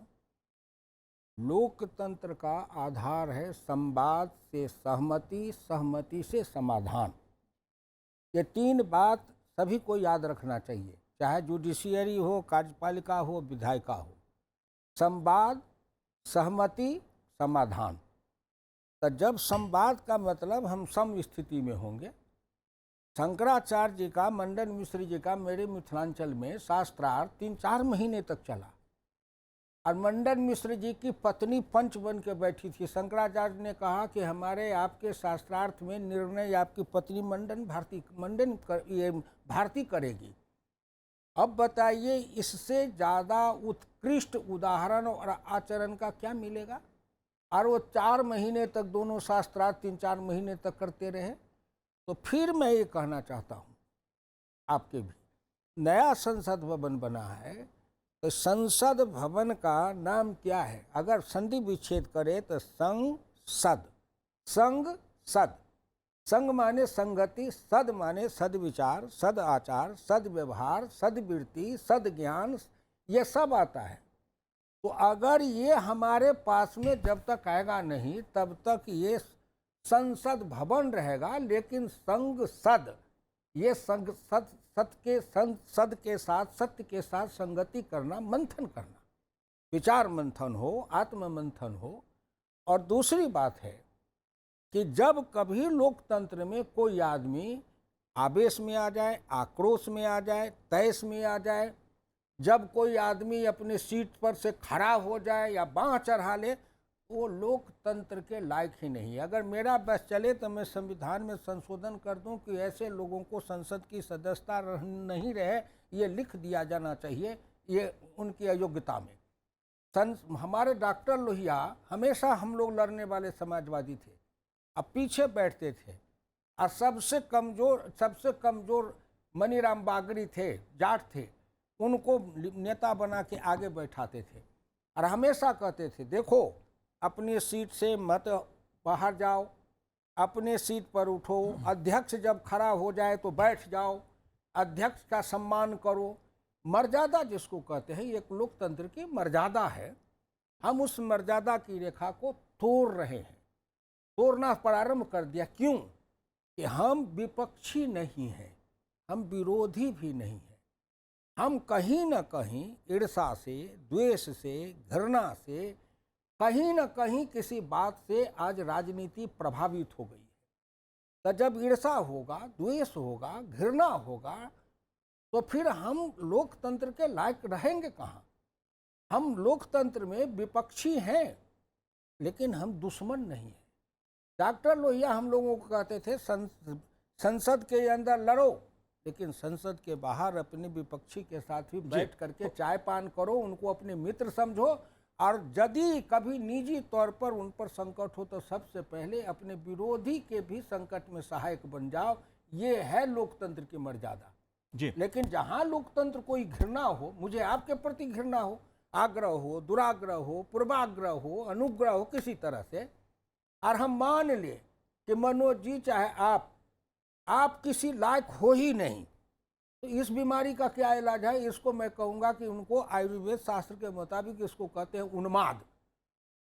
लोकतंत्र का आधार है संवाद से सहमति, सहमति से समाधान। ये 3 बात सभी को याद रखना चाहिए, चाहे जुडिशियरी हो, कार्यपालिका हो, विधायिका हो। संवाद, सहमति, समाधान। तो जब संवाद का मतलब हम सम स्थिति में होंगे। शंकराचार्य जी का, मंडन मिश्र जी का मेरे मिथिलांचल में शास्त्रार्थ 3-4 महीने तक चला और मंडन मिश्र जी की पत्नी पंच बन के बैठी थी। शंकराचार्य ने कहा कि हमारे आपके शास्त्रार्थ में निर्णय आपकी पत्नी भारती करेगी। अब बताइए, इससे ज़्यादा उत्कृष्ट उदाहरण और आचरण का क्या मिलेगा? और वो 4 महीने तक दोनों शास्त्रार्थ 3-4 महीने तक करते रहे। तो फिर मैं ये कहना चाहता हूँ आपके भी, नया संसद भवन बना है तो संसद भवन का नाम क्या है? अगर संधि विच्छेद करे तो संसद, संग सद, संग माने संगति, सद माने सदविचार, सद आचार, सद व्यवहार, सदवृत्ति, सद ज्ञान, ये सब आता है। तो अगर ये हमारे पास में जब तक आएगा नहीं तब तक ये संसद भवन रहेगा, लेकिन संग सद, ये संग सद, सद के साथ, सत्य के साथ संगति करना, मंथन करना, विचार मंथन हो, आत्म मंथन हो। और दूसरी बात है कि जब कभी लोकतंत्र में कोई आदमी आवेश में आ जाए, आक्रोश में आ जाए, तैश में आ जाए, जब कोई आदमी अपने सीट पर से खड़ा हो जाए या बाँह चढ़ा ले, वो लोकतंत्र के लायक ही नहीं। अगर मेरा बस चले तो मैं संविधान में संशोधन कर दूं कि ऐसे लोगों को संसद की सदस्यता नहीं रहे, ये लिख दिया जाना चाहिए, ये उनकी अयोग्यता में। हमारे डॉक्टर लोहिया हमेशा हम लोग लड़ने वाले समाजवादी थे, अब पीछे बैठते थे और सबसे कमज़ोर मनीराम बागड़ी थे, जाट थे, उनको नेता बना के आगे बैठाते थे और हमेशा कहते थे देखो अपनी सीट से मत बाहर जाओ, अपने सीट पर उठो, अध्यक्ष जब खड़ा हो जाए तो बैठ जाओ, अध्यक्ष का सम्मान करो। मर्यादा जिसको कहते हैं, एक लोकतंत्र की मर्यादा है। हम उस मर्यादा की रेखा को तोड़ रहे हैं, तोड़ना प्रारंभ कर दिया। क्यों? कि हम विपक्षी नहीं हैं, हम विरोधी भी नहीं हैं। हम कहीं न कहीं ईर्ष्या से, द्वेष से, घृणा से, कहीं न कहीं किसी बात से आज राजनीति प्रभावित हो गई है। तो जब ईर्ष्या होगा, द्वेष होगा, घृणा होगा, तो फिर हम लोकतंत्र के लायक रहेंगे कहाँ? हम लोकतंत्र में विपक्षी हैं लेकिन हम दुश्मन नहीं हैं। डॉक्टर लोहिया हम लोगों को कहते थे संसद के अंदर लड़ो, लेकिन संसद के बाहर अपने विपक्षी के साथ भी बैठ करके चाय पान करो, उनको अपने मित्र समझो, और यदि कभी निजी तौर पर उन पर संकट हो तो सबसे पहले अपने विरोधी के भी संकट में सहायक बन जाओ। ये है लोकतंत्र की मर्यादा जी। लेकिन जहाँ लोकतंत्र कोई घृणा हो, मुझे आपके प्रति घृणा हो, आग्रह हो, दुराग्रह हो, पूर्वाग्रह हो, अनुग्रह हो किसी तरह से, और हम मान ले कि मनोज जी चाहे आप किसी लायक हो ही नहीं, तो इस बीमारी का क्या इलाज है? इसको मैं कहूँगा कि उनको आयुर्वेद शास्त्र के मुताबिक इसको कहते हैं उन्माद।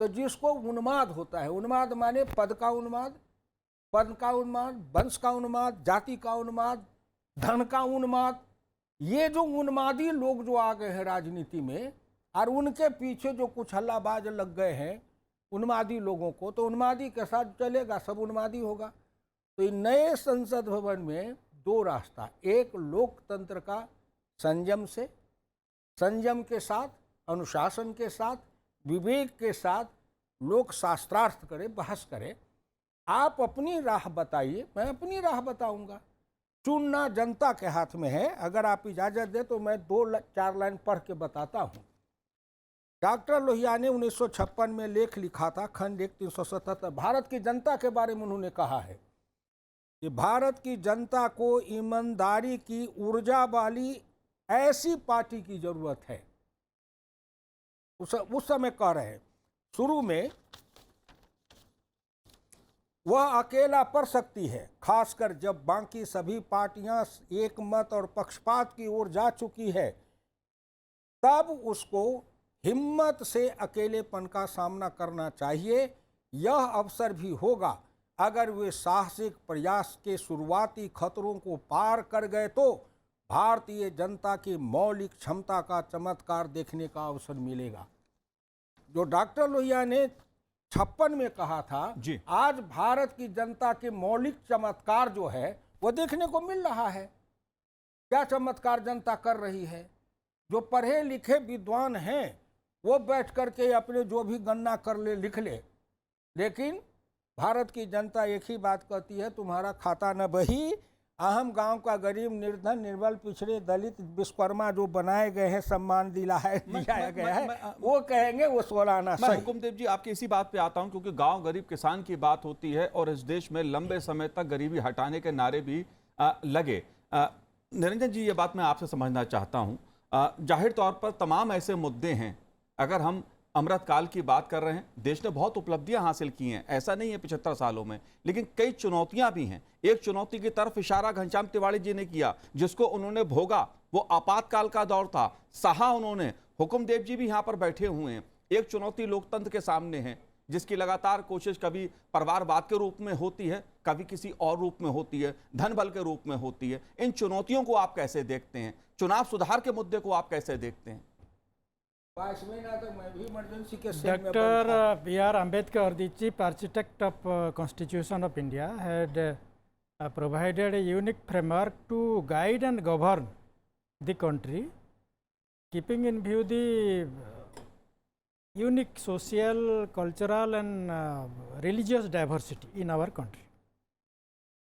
तो जिसको उन्माद होता है, उन्माद माने पद का उन्माद, वंश का उन्माद, जाति का उन्माद, धन का उन्माद, ये जो उन्मादी लोग जो आ गए हैं राजनीति में और उनके पीछे जो कुछ हल्लाबाज लग गए हैं उन्मादी लोगों को, तो उन्मादी के साथ चलेगा, सब उन्मादी होगा। तो नए संसद भवन में 2 रास्ता, एक लोकतंत्र का संयम से, संयम के साथ, अनुशासन के साथ, विवेक के साथ लोक शास्त्रार्थ करे, बहस करे। आप अपनी राह बताइए, मैं अपनी राह बताऊंगा। चुनना जनता के हाथ में है। अगर आप इजाज़त दें तो मैं 2-4 लाइन पढ़ के बताता हूँ। डॉक्टर लोहिया ने 1956 में लेख लिखा था, खंड 1 377, भारत की जनता के बारे में उन्होंने कहा है कि भारत की जनता को ईमानदारी की ऊर्जा वाली ऐसी पार्टी की जरूरत है। उस समय कह रहे हैं शुरू में वह अकेला पड़ सकती है, खासकर जब बाकी सभी पार्टियां एक मत और पक्षपात की ओर जा चुकी है, तब उसको हिम्मत से अकेलेपन का सामना करना चाहिए। यह अवसर भी होगा अगर वे साहसिक प्रयास के शुरुआती खतरों को पार कर गए तो भारतीय जनता की मौलिक क्षमता का चमत्कार देखने का अवसर मिलेगा। जो डॉक्टर लोहिया ने 56 में कहा था जी। आज भारत की जनता के मौलिक चमत्कार जो है वो देखने को मिल रहा है। क्या चमत्कार जनता कर रही है? जो पढ़े लिखे विद्वान हैं वो बैठ करके अपने जो भी गणना कर ले लिख ले, लेकिन भारत की जनता एक ही बात कहती है, तुम्हारा खाता न बही। अहम गांव का गरीब, निर्धन, निर्बल, पिछड़े, दलित, विश्वकर्मा जो बनाए गए हैं, सम्मान दिया गया है, वो कहेंगे वो 16 आना मैं सही। हुकुमदेव जी आपकी इसी बात पे आता हूं, क्योंकि गांव गरीब किसान की बात होती है और इस देश में लंबे समय तक गरीबी हटाने के नारे भी लगे। निरंजन जी, ये बात मैं आपसे समझना चाहता हूं। जाहिर तौर पर तमाम ऐसे मुद्दे हैं, अगर हम अमृतकाल की बात कर रहे हैं, देश ने बहुत उपलब्धियां हासिल की हैं, ऐसा नहीं है 75 सालों में, लेकिन कई चुनौतियां भी हैं। एक चुनौती की तरफ इशारा घनश्याम तिवारी जी ने किया, जिसको उन्होंने भोगा, वो आपातकाल का दौर था, सहा उन्होंने। हुकुमदेव जी भी यहाँ पर बैठे हुए हैं। एक चुनौती लोकतंत्र के सामने है, जिसकी लगातार कोशिश कभी परिवारवाद के रूप में होती है, कभी किसी और रूप में होती है, धन बल के रूप में होती है। इन चुनौतियों को आप कैसे देखते हैं? चुनाव सुधार के मुद्दे को आप कैसे देखते हैं? Dr. B.R. Ambedkar, the chief architect of Constitution of India, had provided a unique framework to guide and govern the country, keeping in view the unique social, cultural and religious diversity in our country.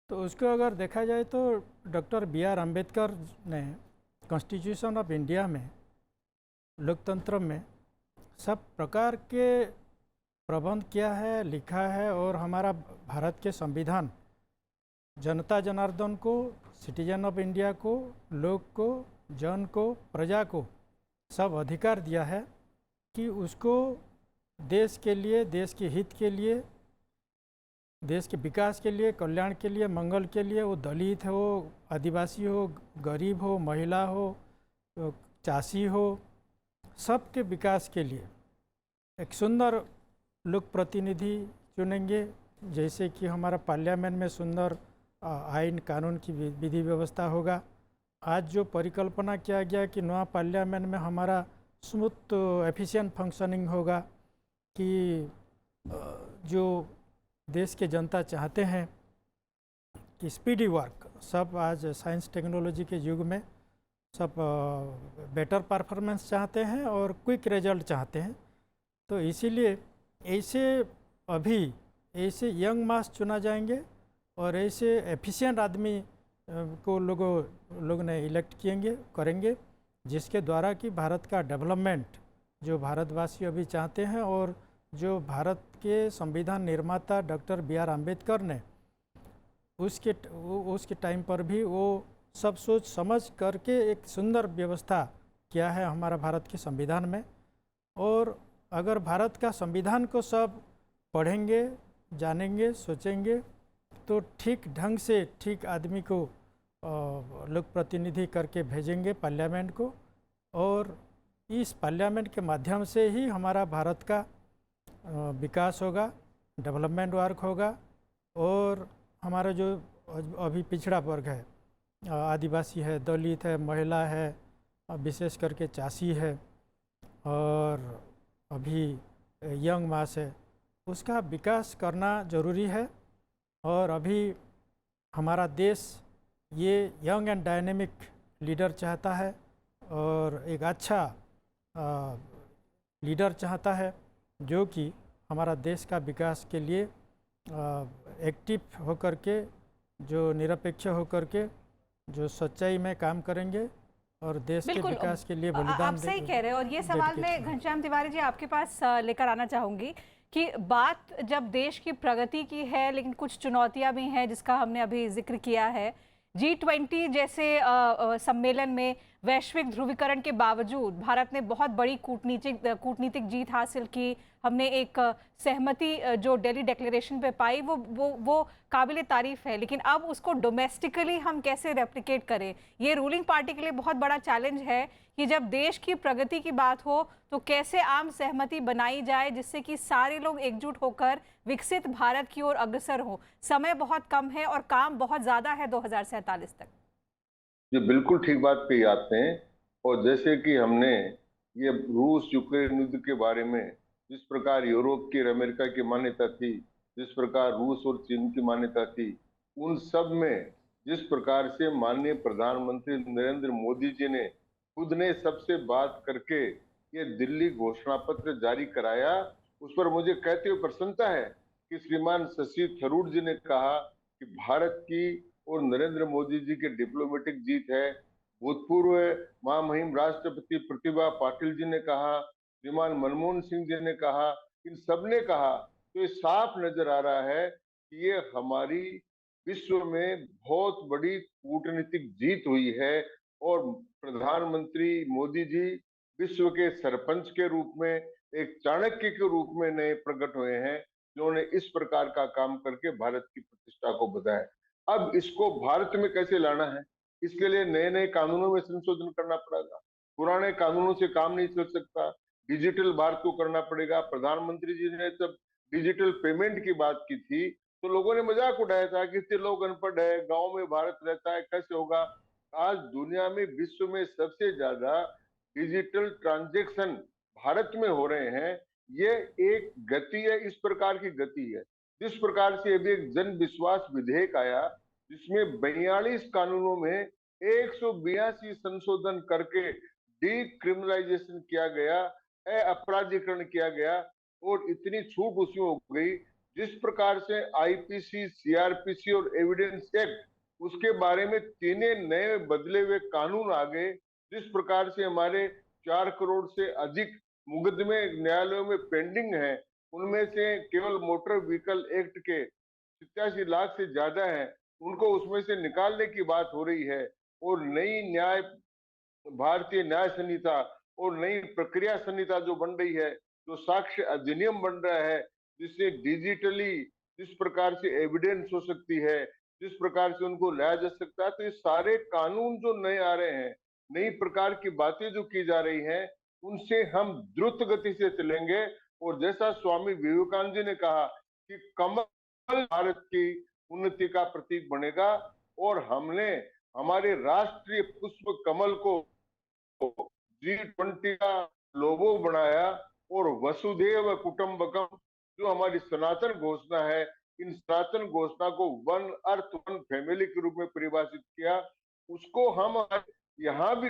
तो उसको अगर देखा जाए तो doctor B.R. Ambedkar ने constitution of India में, लोकतंत्र में सब प्रकार के प्रबंध किया है, लिखा है, और हमारा भारत के संविधान जनता जनार्दन को, सिटीजन ऑफ इंडिया को, लोग को, जन को, प्रजा को सब अधिकार दिया है कि उसको देश के लिए, देश के हित के लिए, देश के विकास के लिए, कल्याण के लिए, मंगल के लिए, वो दलित हो, आदिवासी हो, गरीब हो, महिला हो, चासी हो, सबके विकास के लिए एक सुंदर लोक प्रतिनिधि चुनेंगे। जैसे कि हमारा पार्लियामेंट में सुंदर आइन कानून की विधि व्यवस्था होगा। आज जो परिकल्पना किया गया कि नया पार्लियामेंट में हमारा स्मूथ एफिशिएंट फंक्शनिंग होगा, कि जो देश के जनता चाहते हैं कि स्पीडी वर्क, सब आज साइंस टेक्नोलॉजी के युग में सब बेटर परफॉर्मेंस चाहते हैं और क्विक रिजल्ट चाहते हैं। तो इसीलिए ऐसे यंग मास चुना जाएंगे और ऐसे एफिशिएंट आदमी को लोग ने इलेक्ट करेंगे, जिसके द्वारा कि भारत का डेवलपमेंट जो भारतवासी अभी चाहते हैं, और जो भारत के संविधान निर्माता डॉक्टर B.R. अम्बेडकर ने उसके टाइम पर भी वो सब सोच समझ करके एक सुंदर व्यवस्था किया है हमारा भारत के संविधान में। और अगर भारत का संविधान को सब पढ़ेंगे, जानेंगे, सोचेंगे, तो ठीक ढंग से ठीक आदमी को लोक प्रतिनिधि करके भेजेंगे पार्लियामेंट को, और इस पार्लियामेंट के माध्यम से ही हमारा भारत का विकास होगा, डेवलपमेंट वर्क होगा। और हमारा जो अभी पिछड़ा वर्ग है, आदिवासी है, दलित है, महिला है, विशेष करके चासी है, और अभी यंग मास है, उसका विकास करना ज़रूरी है। और अभी हमारा देश ये यंग एंड डायनेमिक लीडर चाहता है, और एक अच्छा लीडर चाहता है जो कि हमारा देश का विकास के लिए एक्टिव होकर के, जो निरपेक्ष होकर के, जो सच्चाई में काम करेंगे और देश के विकास के लिए बलिदान आप सही कह रहे हैं। और ये सवाल मैं घनश्याम तिवारी जी आपके पास लेकर आना चाहूँगी कि बात जब देश की प्रगति की है, लेकिन कुछ चुनौतियां भी हैं जिसका हमने अभी जिक्र किया है, G20 जैसे सम्मेलन में वैश्विक ध्रुवीकरण के बावजूद भारत ने बहुत बड़ी कूटनीतिक जीत हासिल की। हमने एक सहमति जो दिल्ली डिक्लेरेशन पे पाई वो काबिले तारीफ है, लेकिन अब उसको डोमेस्टिकली हम कैसे रेप्लिकेट करें, ये रूलिंग पार्टी के लिए बहुत बड़ा चैलेंज है कि जब देश की प्रगति की बात हो तो कैसे आम सहमति बनाई जाए जिससे कि सारे लोग एकजुट होकर विकसित भारत की ओर अग्रसर हो। समय बहुत कम है और काम बहुत ज्यादा है 2047 तक। ये बिल्कुल ठीक बात कही आपने। और जैसे कि हमने ये रूस यूक्रेन युद्ध के बारे में जिस प्रकार यूरोप की और अमेरिका की मान्यता थी, जिस प्रकार रूस और चीन की मान्यता थी, उन सब में जिस प्रकार से माननीय प्रधानमंत्री नरेंद्र मोदी जी ने खुद ने सबसे बात करके ये दिल्ली घोषणा पत्र जारी कराया, उस पर मुझे कहते हुए प्रसन्नता है कि श्रीमान शशि थरूर जी ने कहा कि भारत की और नरेंद्र मोदी जी की डिप्लोमेटिक जीत है। भूतपूर्व महामहिम राष्ट्रपति प्रतिभा पाटिल जी ने कहा, श्रीमान मनमोहन सिंह जी ने कहा, इन सब ने कहा, तो ये साफ नजर आ रहा है कि ये हमारी विश्व में बहुत बड़ी कूटनीतिक जीत हुई है। और प्रधानमंत्री मोदी जी विश्व के सरपंच के रूप में, एक चाणक्य के रूप में नए प्रकट हुए हैं, जिन्होंने इस प्रकार का काम करके भारत की प्रतिष्ठा को बढ़ाया। अब इसको भारत में कैसे लाना है, इसके लिए नए नए कानूनों में संशोधन करना पड़ेगा। पुराने कानूनों से काम नहीं चल सकता, डिजिटल भारत को करना पड़ेगा। प्रधानमंत्री जी ने जब डिजिटल पेमेंट की बात की थी तो लोगों ने मजाक उठाया था कि इतने लोग अनपढ़ है, गांव में भारत रहता है, कैसे होगा। आज दुनिया में विश्व में सबसे ज्यादा डिजिटल ट्रांजैक्शन भारत में हो रहे हैं। ये एक गति है, इस प्रकार की गति है। जिस प्रकार से अभी एक जन विश्वास विधेयक आया जिसमें 42 कानूनों में 182 संशोधन करके डीक्रिमिनलाइजेशन किया गया, अपराधीकरण किया गया, और इतनी छूट उसमें हो गई। जिस प्रकार से आईपीसी, सीआरपीसी और एविडेंस एक्ट, उसके बारे में 3 नए बदले हुए कानून आ गए। जिस प्रकार से हमारे 4 करोड़ से अधिक मुकदमे न्यायालयों में पेंडिंग हैं, उनमें से केवल मोटर व्हीकल एक्ट के 87 लाख से ज्यादा हैं, उनको उसमें से निकालने की बात हो रही है। और नई भारतीय न्याय संहिता और नई प्रक्रिया संहिता जो बन रही है, जो साक्ष्य अधिनियम बन रहा है, जिससे डिजिटली जिस प्रकार से एविडेंस हो सकती है, जिस प्रकार से उनको लाया जा सकता है, तो ये सारे कानून जो नए आ रहे हैं, नई प्रकार की बातें जो की जा रही हैं, उनसे हम द्रुत गति से चलेंगे। और जैसा स्वामी विवेकानंद जी ने कहा कि कमल भारत की उन्नति का प्रतीक बनेगा, और हमने हमारे राष्ट्रीय पुष्प कमल को G20 का लोगो बनाया, और वसुधैव कुटुंबकम जो हमारी सनातन घोषणा है, इन सनातन घोषणा को वन अर्थ वन फैमिली के रूप में परिभाषित किया। उसको हम यहाँ भी,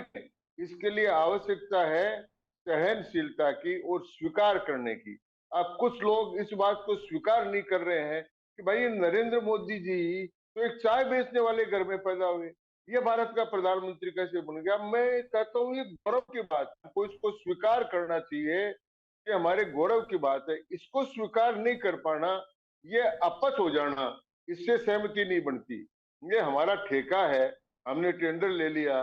इसके लिए आवश्यकता है सहनशीलता की और स्वीकार करने की। अब कुछ लोग इस बात को स्वीकार नहीं कर रहे हैं कि भाई नरेंद्र मोदी जी तो एक चाय बेचने वाले घर में पैदा हुए, ये भारत का प्रधानमंत्री कैसे बन गया। मैं कहता हूँ ये गौरव की बात है, हमको इसको स्वीकार करना चाहिए कि हमारे गौरव की बात है। इसको स्वीकार नहीं कर पाना, ये अपच हो जाना, इससे सहमति नहीं बनती। ये हमारा ठेका है, हमने टेंडर ले लिया।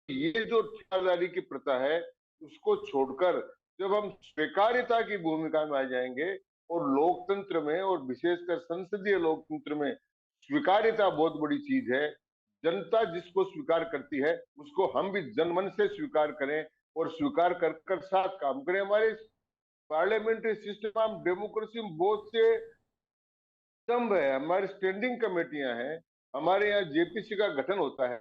ये जो ठेकेदारी की प्रथा है उसको छोड़कर जब हम स्वीकार्यता की भूमिका में आ जाएंगे, और लोकतंत्र में और विशेषकर संसदीय लोकतंत्र में स्वीकार्यता बहुत बड़ी चीज है। जनता जिसको स्वीकार करती है उसको हम भी जनमन से स्वीकार करें, और स्वीकार कर साथ काम करें। हमारे पार्लियामेंट्री सिस्टम ऑफ डेमोक्रेसी में बहुत से स्तंभ है, हमारी स्टैंडिंग कमेटियां हैं, हमारे यहाँ जेपीसी का गठन होता है,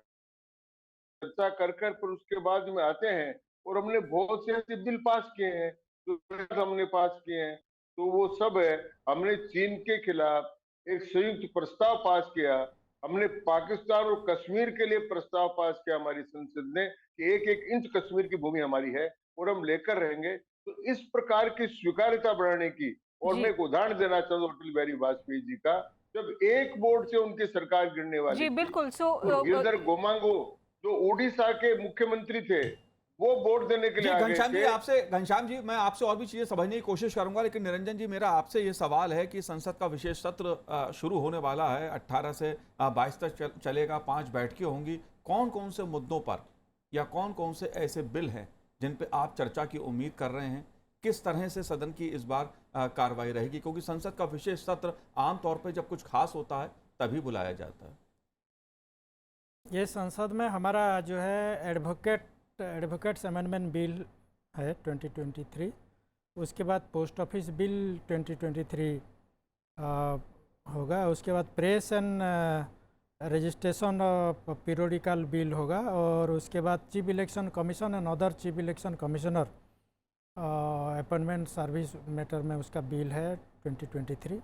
चर्चा कर पर उसके बाद में आते हैं, और हमने बहुत से ऐसे बिल पास किए हैं जो हमने पास किए हैं। तो वो सब है, हमने चीन के खिलाफ एक संयुक्त प्रस्ताव पास किया, हमने पाकिस्तान और कश्मीर के लिए प्रस्ताव पास किया हमारी संसद ने कि 1-1 इंच कश्मीर की भूमि हमारी है और हम लेकर रहेंगे। तो इस प्रकार की स्वीकार्यता बढ़ाने की, और मैं एक उदाहरण देना चाहूँ अटल बिहारी वाजपेयी जी का, जब एक वोट से उनकी सरकार गिरने वाली जी बिल्कुल। गिरिधर गोमांगो जो उड़ीसा के मुख्यमंत्री थे, वो वोट देने के जी लिए आ गए घनश्याम जी, थे। आपसे घनश्याम जी मैं आपसे और भी चीजें समझने की कोशिश करूंगा, लेकिन निरंजन जी मेरा आपसे ये सवाल है कि संसद का विशेष सत्र शुरू होने वाला है, 18 से 22 तक चलेगा, 5 बैठकें होंगी। कौन कौन से मुद्दों पर या कौन कौन से ऐसे बिल हैं जिन पे आप चर्चा की उम्मीद कर रहे हैं? किस तरह से सदन की इस बार कार्रवाई रहेगी? क्योंकि संसद का विशेष सत्र आमतौर पर जब कुछ खास होता है तभी बुलाया जाता है। ये संसद में हमारा जो है एडवोकेट्स अमेंडमेंट बिल है 2023, उसके बाद पोस्ट ऑफिस बिल 2023 होगा, उसके बाद press and registration of periodical bill होगा, और उसके बाद chief election commission and other chief election commissioner appointment service matter में उसका बिल है 2023।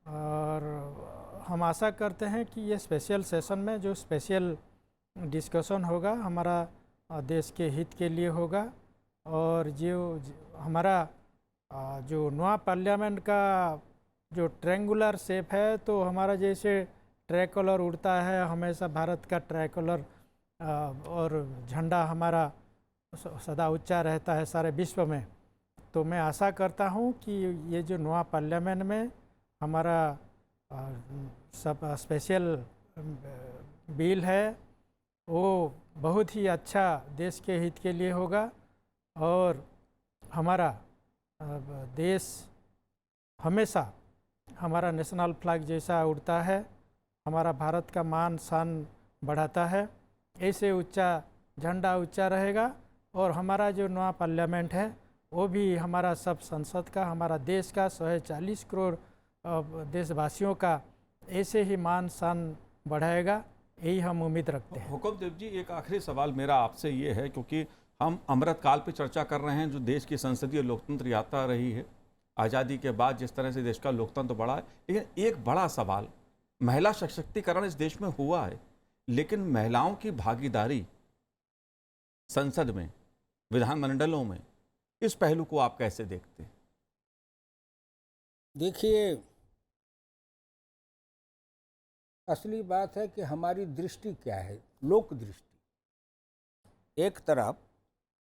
और हम आशा करते हैं कि ये स्पेशल सेशन में जो स्पेशल डिस्कशन होगा हमारा देश के हित के लिए होगा, और जो हमारा जो नया पार्लियामेंट का जो ट्रायंगुलर शेप है, तो हमारा जैसे ट्राइकलर उड़ता है हमेशा, भारत का ट्राइकलर और झंडा हमारा सदा ऊंचा रहता है सारे विश्व में। तो मैं आशा करता हूँ कि ये जो नया पार्लियामेंट में हमारा सब स्पेशल बिल है वो बहुत ही अच्छा देश के हित के लिए होगा, और हमारा देश हमेशा हमारा नेशनल फ्लैग जैसा उड़ता है, हमारा भारत का मान शान बढ़ाता है, ऐसे ऊंचा झंडा ऊंचा रहेगा। और हमारा जो नया पार्लियामेंट है वो भी हमारा सब संसद का, हमारा देश का 140 करोड़ देशवासियों का ऐसे ही मान शान बढ़ाएगा, यही हम उम्मीद रखते हैं। हुकुमदेव जी, एक आखिरी सवाल मेरा आपसे ये है, क्योंकि हम अमृतकाल पे चर्चा कर रहे हैं, जो देश की संसदीय लोकतंत्र यात्रा रही है आज़ादी के बाद, जिस तरह से देश का लोकतंत्र बढ़ा है, लेकिन एक बड़ा सवाल, महिला सशक्तिकरण इस देश में हुआ है, लेकिन महिलाओं की भागीदारी संसद में, विधानमंडलों में, इस पहलू को आप कैसे देखते हैं? देखिए, असली बात है कि हमारी दृष्टि क्या है, लोक दृष्टि। एक तरफ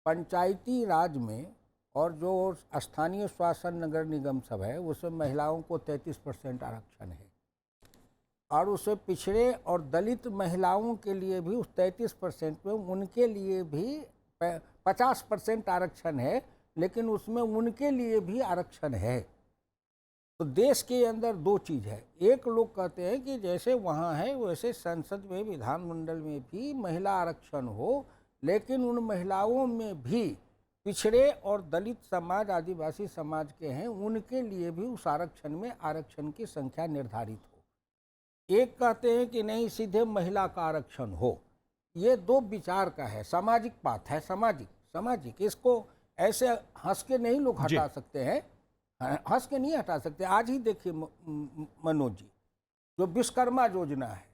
पंचायती राज में और जो स्थानीय शासन नगर निगम सब है उसमें महिलाओं को 33% आरक्षण है, और उससे पिछड़े और दलित महिलाओं के लिए भी उस 33% में उनके लिए भी 50% आरक्षण है, लेकिन उसमें उनके लिए भी आरक्षण है। तो देश के अंदर दो चीज़ है, एक लोग कहते हैं कि जैसे वहाँ है वैसे संसद में, विधानमंडल में भी महिला आरक्षण हो, लेकिन उन महिलाओं में भी पिछड़े और दलित समाज, आदिवासी समाज के हैं, उनके लिए भी उस आरक्षण में आरक्षण की संख्या निर्धारित हो। एक कहते हैं कि नहीं, सीधे महिला का आरक्षण हो। ये दो विचार का है, सामाजिक बात है, सामाजिक इसको ऐसे हंस के नहीं लोग हटा सकते हैं, हंस के नहीं हटा सकते। आज ही देखिए मनोज जी, जो विश्वकर्मा योजना है,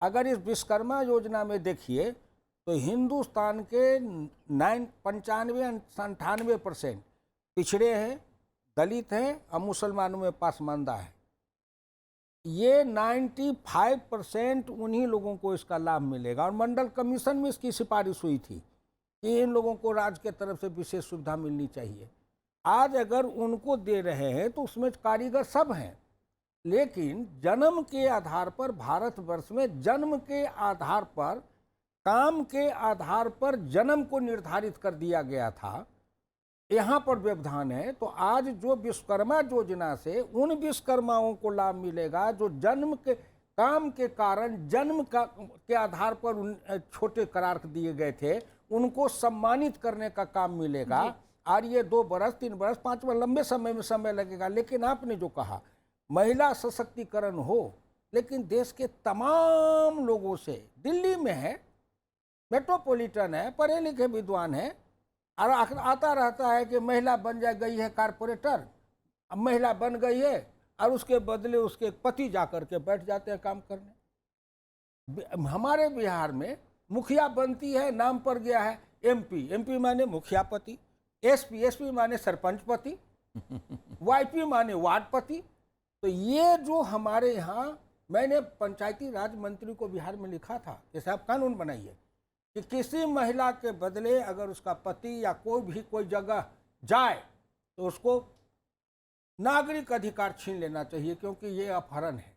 अगर इस विश्वकर्मा योजना में देखिए तो हिंदुस्तान के 95-98% पिछड़े हैं, दलित हैं और मुसलमानों में पासमानदा है। ये 95% उन्हीं लोगों को इसका लाभ मिलेगा, और मंडल कमीशन में इसकी सिफारिश हुई थी कि इन लोगों को राज्य के तरफ से विशेष सुविधा मिलनी चाहिए। आज अगर उनको दे रहे हैं तो उसमें कारीगर सब हैं, लेकिन जन्म के आधार पर, भारतवर्ष में जन्म के आधार पर, काम के आधार पर जन्म को निर्धारित कर दिया गया था, यहाँ पर व्यवधान है। तो आज जो विश्वकर्मा योजना से उन विश्वकर्माओं को लाभ मिलेगा जो जन्म के काम के कारण, जन्म के आधार पर छोटे करार दिए गए थे, उनको सम्मानित करने का काम मिलेगा। और ये 2 बरस, 3 बरस, 5 बरस लंबे समय में समय लगेगा। लेकिन आपने जो कहा महिला सशक्तिकरण हो, लेकिन देश के तमाम लोगों से, दिल्ली में है, मेट्रोपॉलिटन है, पढ़े लिखे विद्वान है, और आता रहता है कि महिला बन गई है कारपोरेटर, अब महिला बन गई है, और उसके बदले उसके पति जाकर के बैठ जाते हैं काम करने। हमारे बिहार में मुखिया बनती है, नाम पर गया है एमपी माने मुखिया पति, एसपी माने सरपंच पति, वाईपी माने वार्ड पति। तो ये जो हमारे यहाँ, मैंने पंचायती राज मंत्री को बिहार में लिखा था कि साहब कानून बनाइए, कि किसी महिला के बदले अगर उसका पति या कोई जगह जाए तो उसको नागरिक अधिकार छीन लेना चाहिए, क्योंकि ये अपहरण है।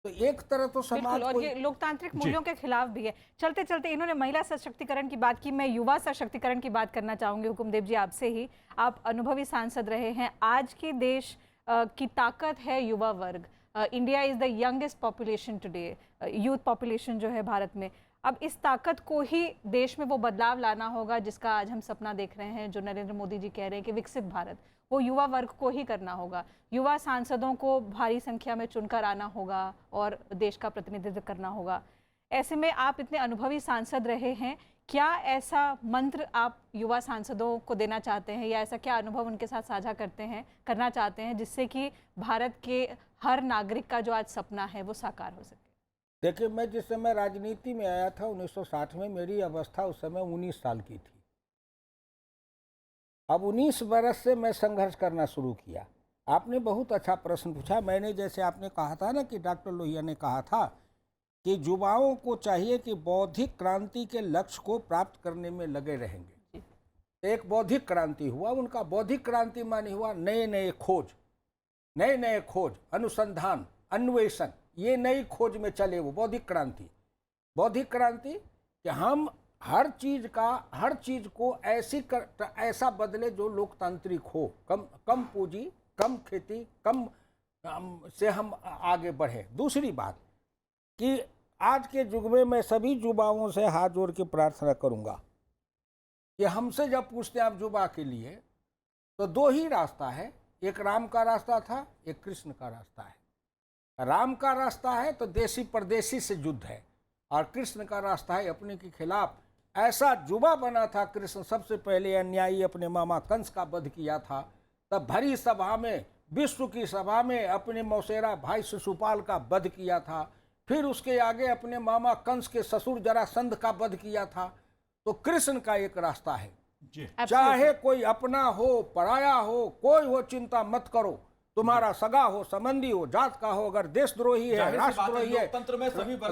तो एक तरह तो समाज और ये लोकतांत्रिक मूल्यों के खिलाफ भी है। चलते चलते इन्होंने महिला सशक्तिकरण की बात की, मैं युवा सशक्तिकरण की बात करना चाहूंगी हुकुमदेव जी आपसे ही। आप अनुभवी सांसद रहे हैं, आज के देश की ताकत है युवा वर्ग। India is the youngest population today, youth population जो है भारत में। अब इस ताकत को ही देश में वो बदलाव लाना होगा जिसका आज हम सपना देख रहे हैं, जो नरेंद्र मोदी जी कह रहे हैं कि विकसित भारत, वो युवा वर्ग को ही करना होगा। युवा सांसदों को भारी संख्या में चुनकर आना होगा और देश का प्रतिनिधित्व करना होगा। ऐसे में आप इतने अनुभवी सांसद रहे हैं, क्या ऐसा मंत्र आप युवा सांसदों को देना चाहते हैं, या ऐसा क्या अनुभव उनके साथ साझा करना चाहते हैं जिससे कि भारत के हर नागरिक का जो आज सपना है वो साकार हो सके? देखिए, मैं जिस समय राजनीति में आया था 1960 में, मेरी अवस्था उस समय 19 साल की थी। अब 19 बरस से मैं संघर्ष करना शुरू किया। आपने बहुत अच्छा प्रश्न पूछा। मैंने, जैसे आपने कहा था ना कि डॉक्टर लोहिया ने कहा था कि युवाओं को चाहिए कि बौद्धिक क्रांति के लक्ष्य को प्राप्त करने में लगे रहेंगे। एक बौद्धिक क्रांति हुआ, उनका बौद्धिक क्रांति माने हुआ नए नए खोज, अनुसंधान, अन्वेषण, ये नई खोज में चले वो बौद्धिक क्रांति कि हम हर चीज को ऐसा बदले जो लोकतांत्रिक हो, कम पूंजी, कम खेती, कम से हम आगे बढ़े। दूसरी बात कि आज के युग में मैं सभी युवाओं से हाथ जोड़ के प्रार्थना करूंगा कि हमसे जब पूछते हैं आप युवा के लिए, तो दो ही रास्ता है, एक राम का रास्ता था, एक कृष्ण का रास्ता है। राम का रास्ता है तो देशी परदेशी से युद्ध है, और कृष्ण का रास्ता है अपने के खिलाफ। ऐसा युवा बना था कृष्ण, सबसे पहले अन्यायी अपने मामा कंस का वध किया था, तब भरी सभा में, विश्व की सभा में अपने मौसेरा भाई शिशुपाल का वध किया था, फिर उसके आगे अपने मामा कंस के ससुर जरासंध का वध किया था। तो कृष्ण का एक रास्ता है, चाहे कोई अपना हो पराया हो, कोई हो चिंता मत करो, तुम्हारा सगा हो, संबंधी हो, जात का हो, अगर देशद्रोही है, राष्ट्रद्रोही है,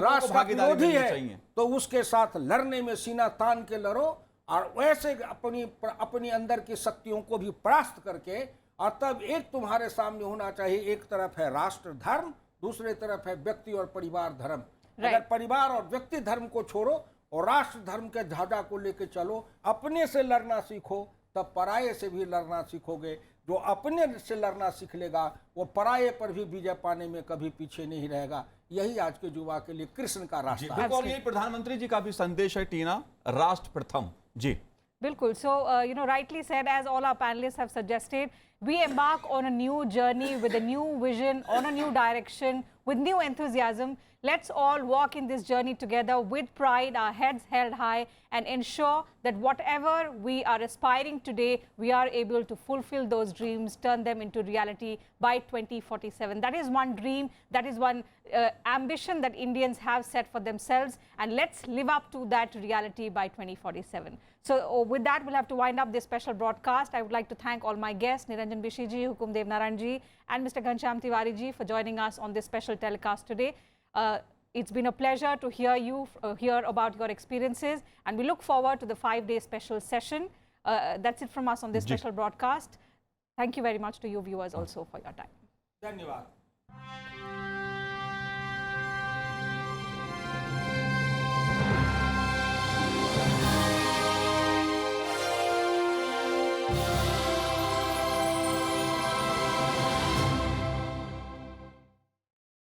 राष्ट्र का विरोधी है, तो उसके साथ लड़ने में सीना तान के लड़ो, और वैसे अपनी अंदर की शक्तियों को भी परास्त करके, और तब एक तुम्हारे सामने होना चाहिए, एक तरफ है राष्ट्र धर्म, दूसरे तरफ है व्यक्ति और परिवार धर्म। अगर परिवार और व्यक्ति धर्म को छोड़ो और राष्ट्र धर्म के ध्वजा को लेकर चलो, अपने से लड़ना सीखो, तब पराये से भी लड़ना सीखोगे। जो अपने से लड़ना सीख लेगा वो पराये पर भी विजय पाने में कभी पीछे नहीं रहेगा। यही आज के युवा के लिए कृष्ण का रास्ता है। और यही प्रधानमंत्री जी का भी संदेश है टीना, राष्ट्र प्रथम। जी बिल्कुल। सो you know, rightly said, as all our panelists have suggested, we embark on a new journey with a new vision, on a new direction, with new enthusiasm. Let's all walk in this journey together with pride, our heads held high, and ensure that whatever we are aspiring today, we are able to fulfill those dreams, turn them into reality by 2047. That is one dream, that is one ambition that Indians have set for themselves, and let's live up to that reality by 2047. So with that, we'll have to wind up this special broadcast. I would like to thank all my guests, Niranjan Bishi ji, Hukumdev Narayan ji, and Mr. Ghanshyam Tiwari ji for joining us on this special telecast today. It's been a pleasure to hear about your experiences, and we look forward to the 5-day special session. That's it from us on this special broadcast. Thank you very much to you viewers also for your time. धन्यवाद।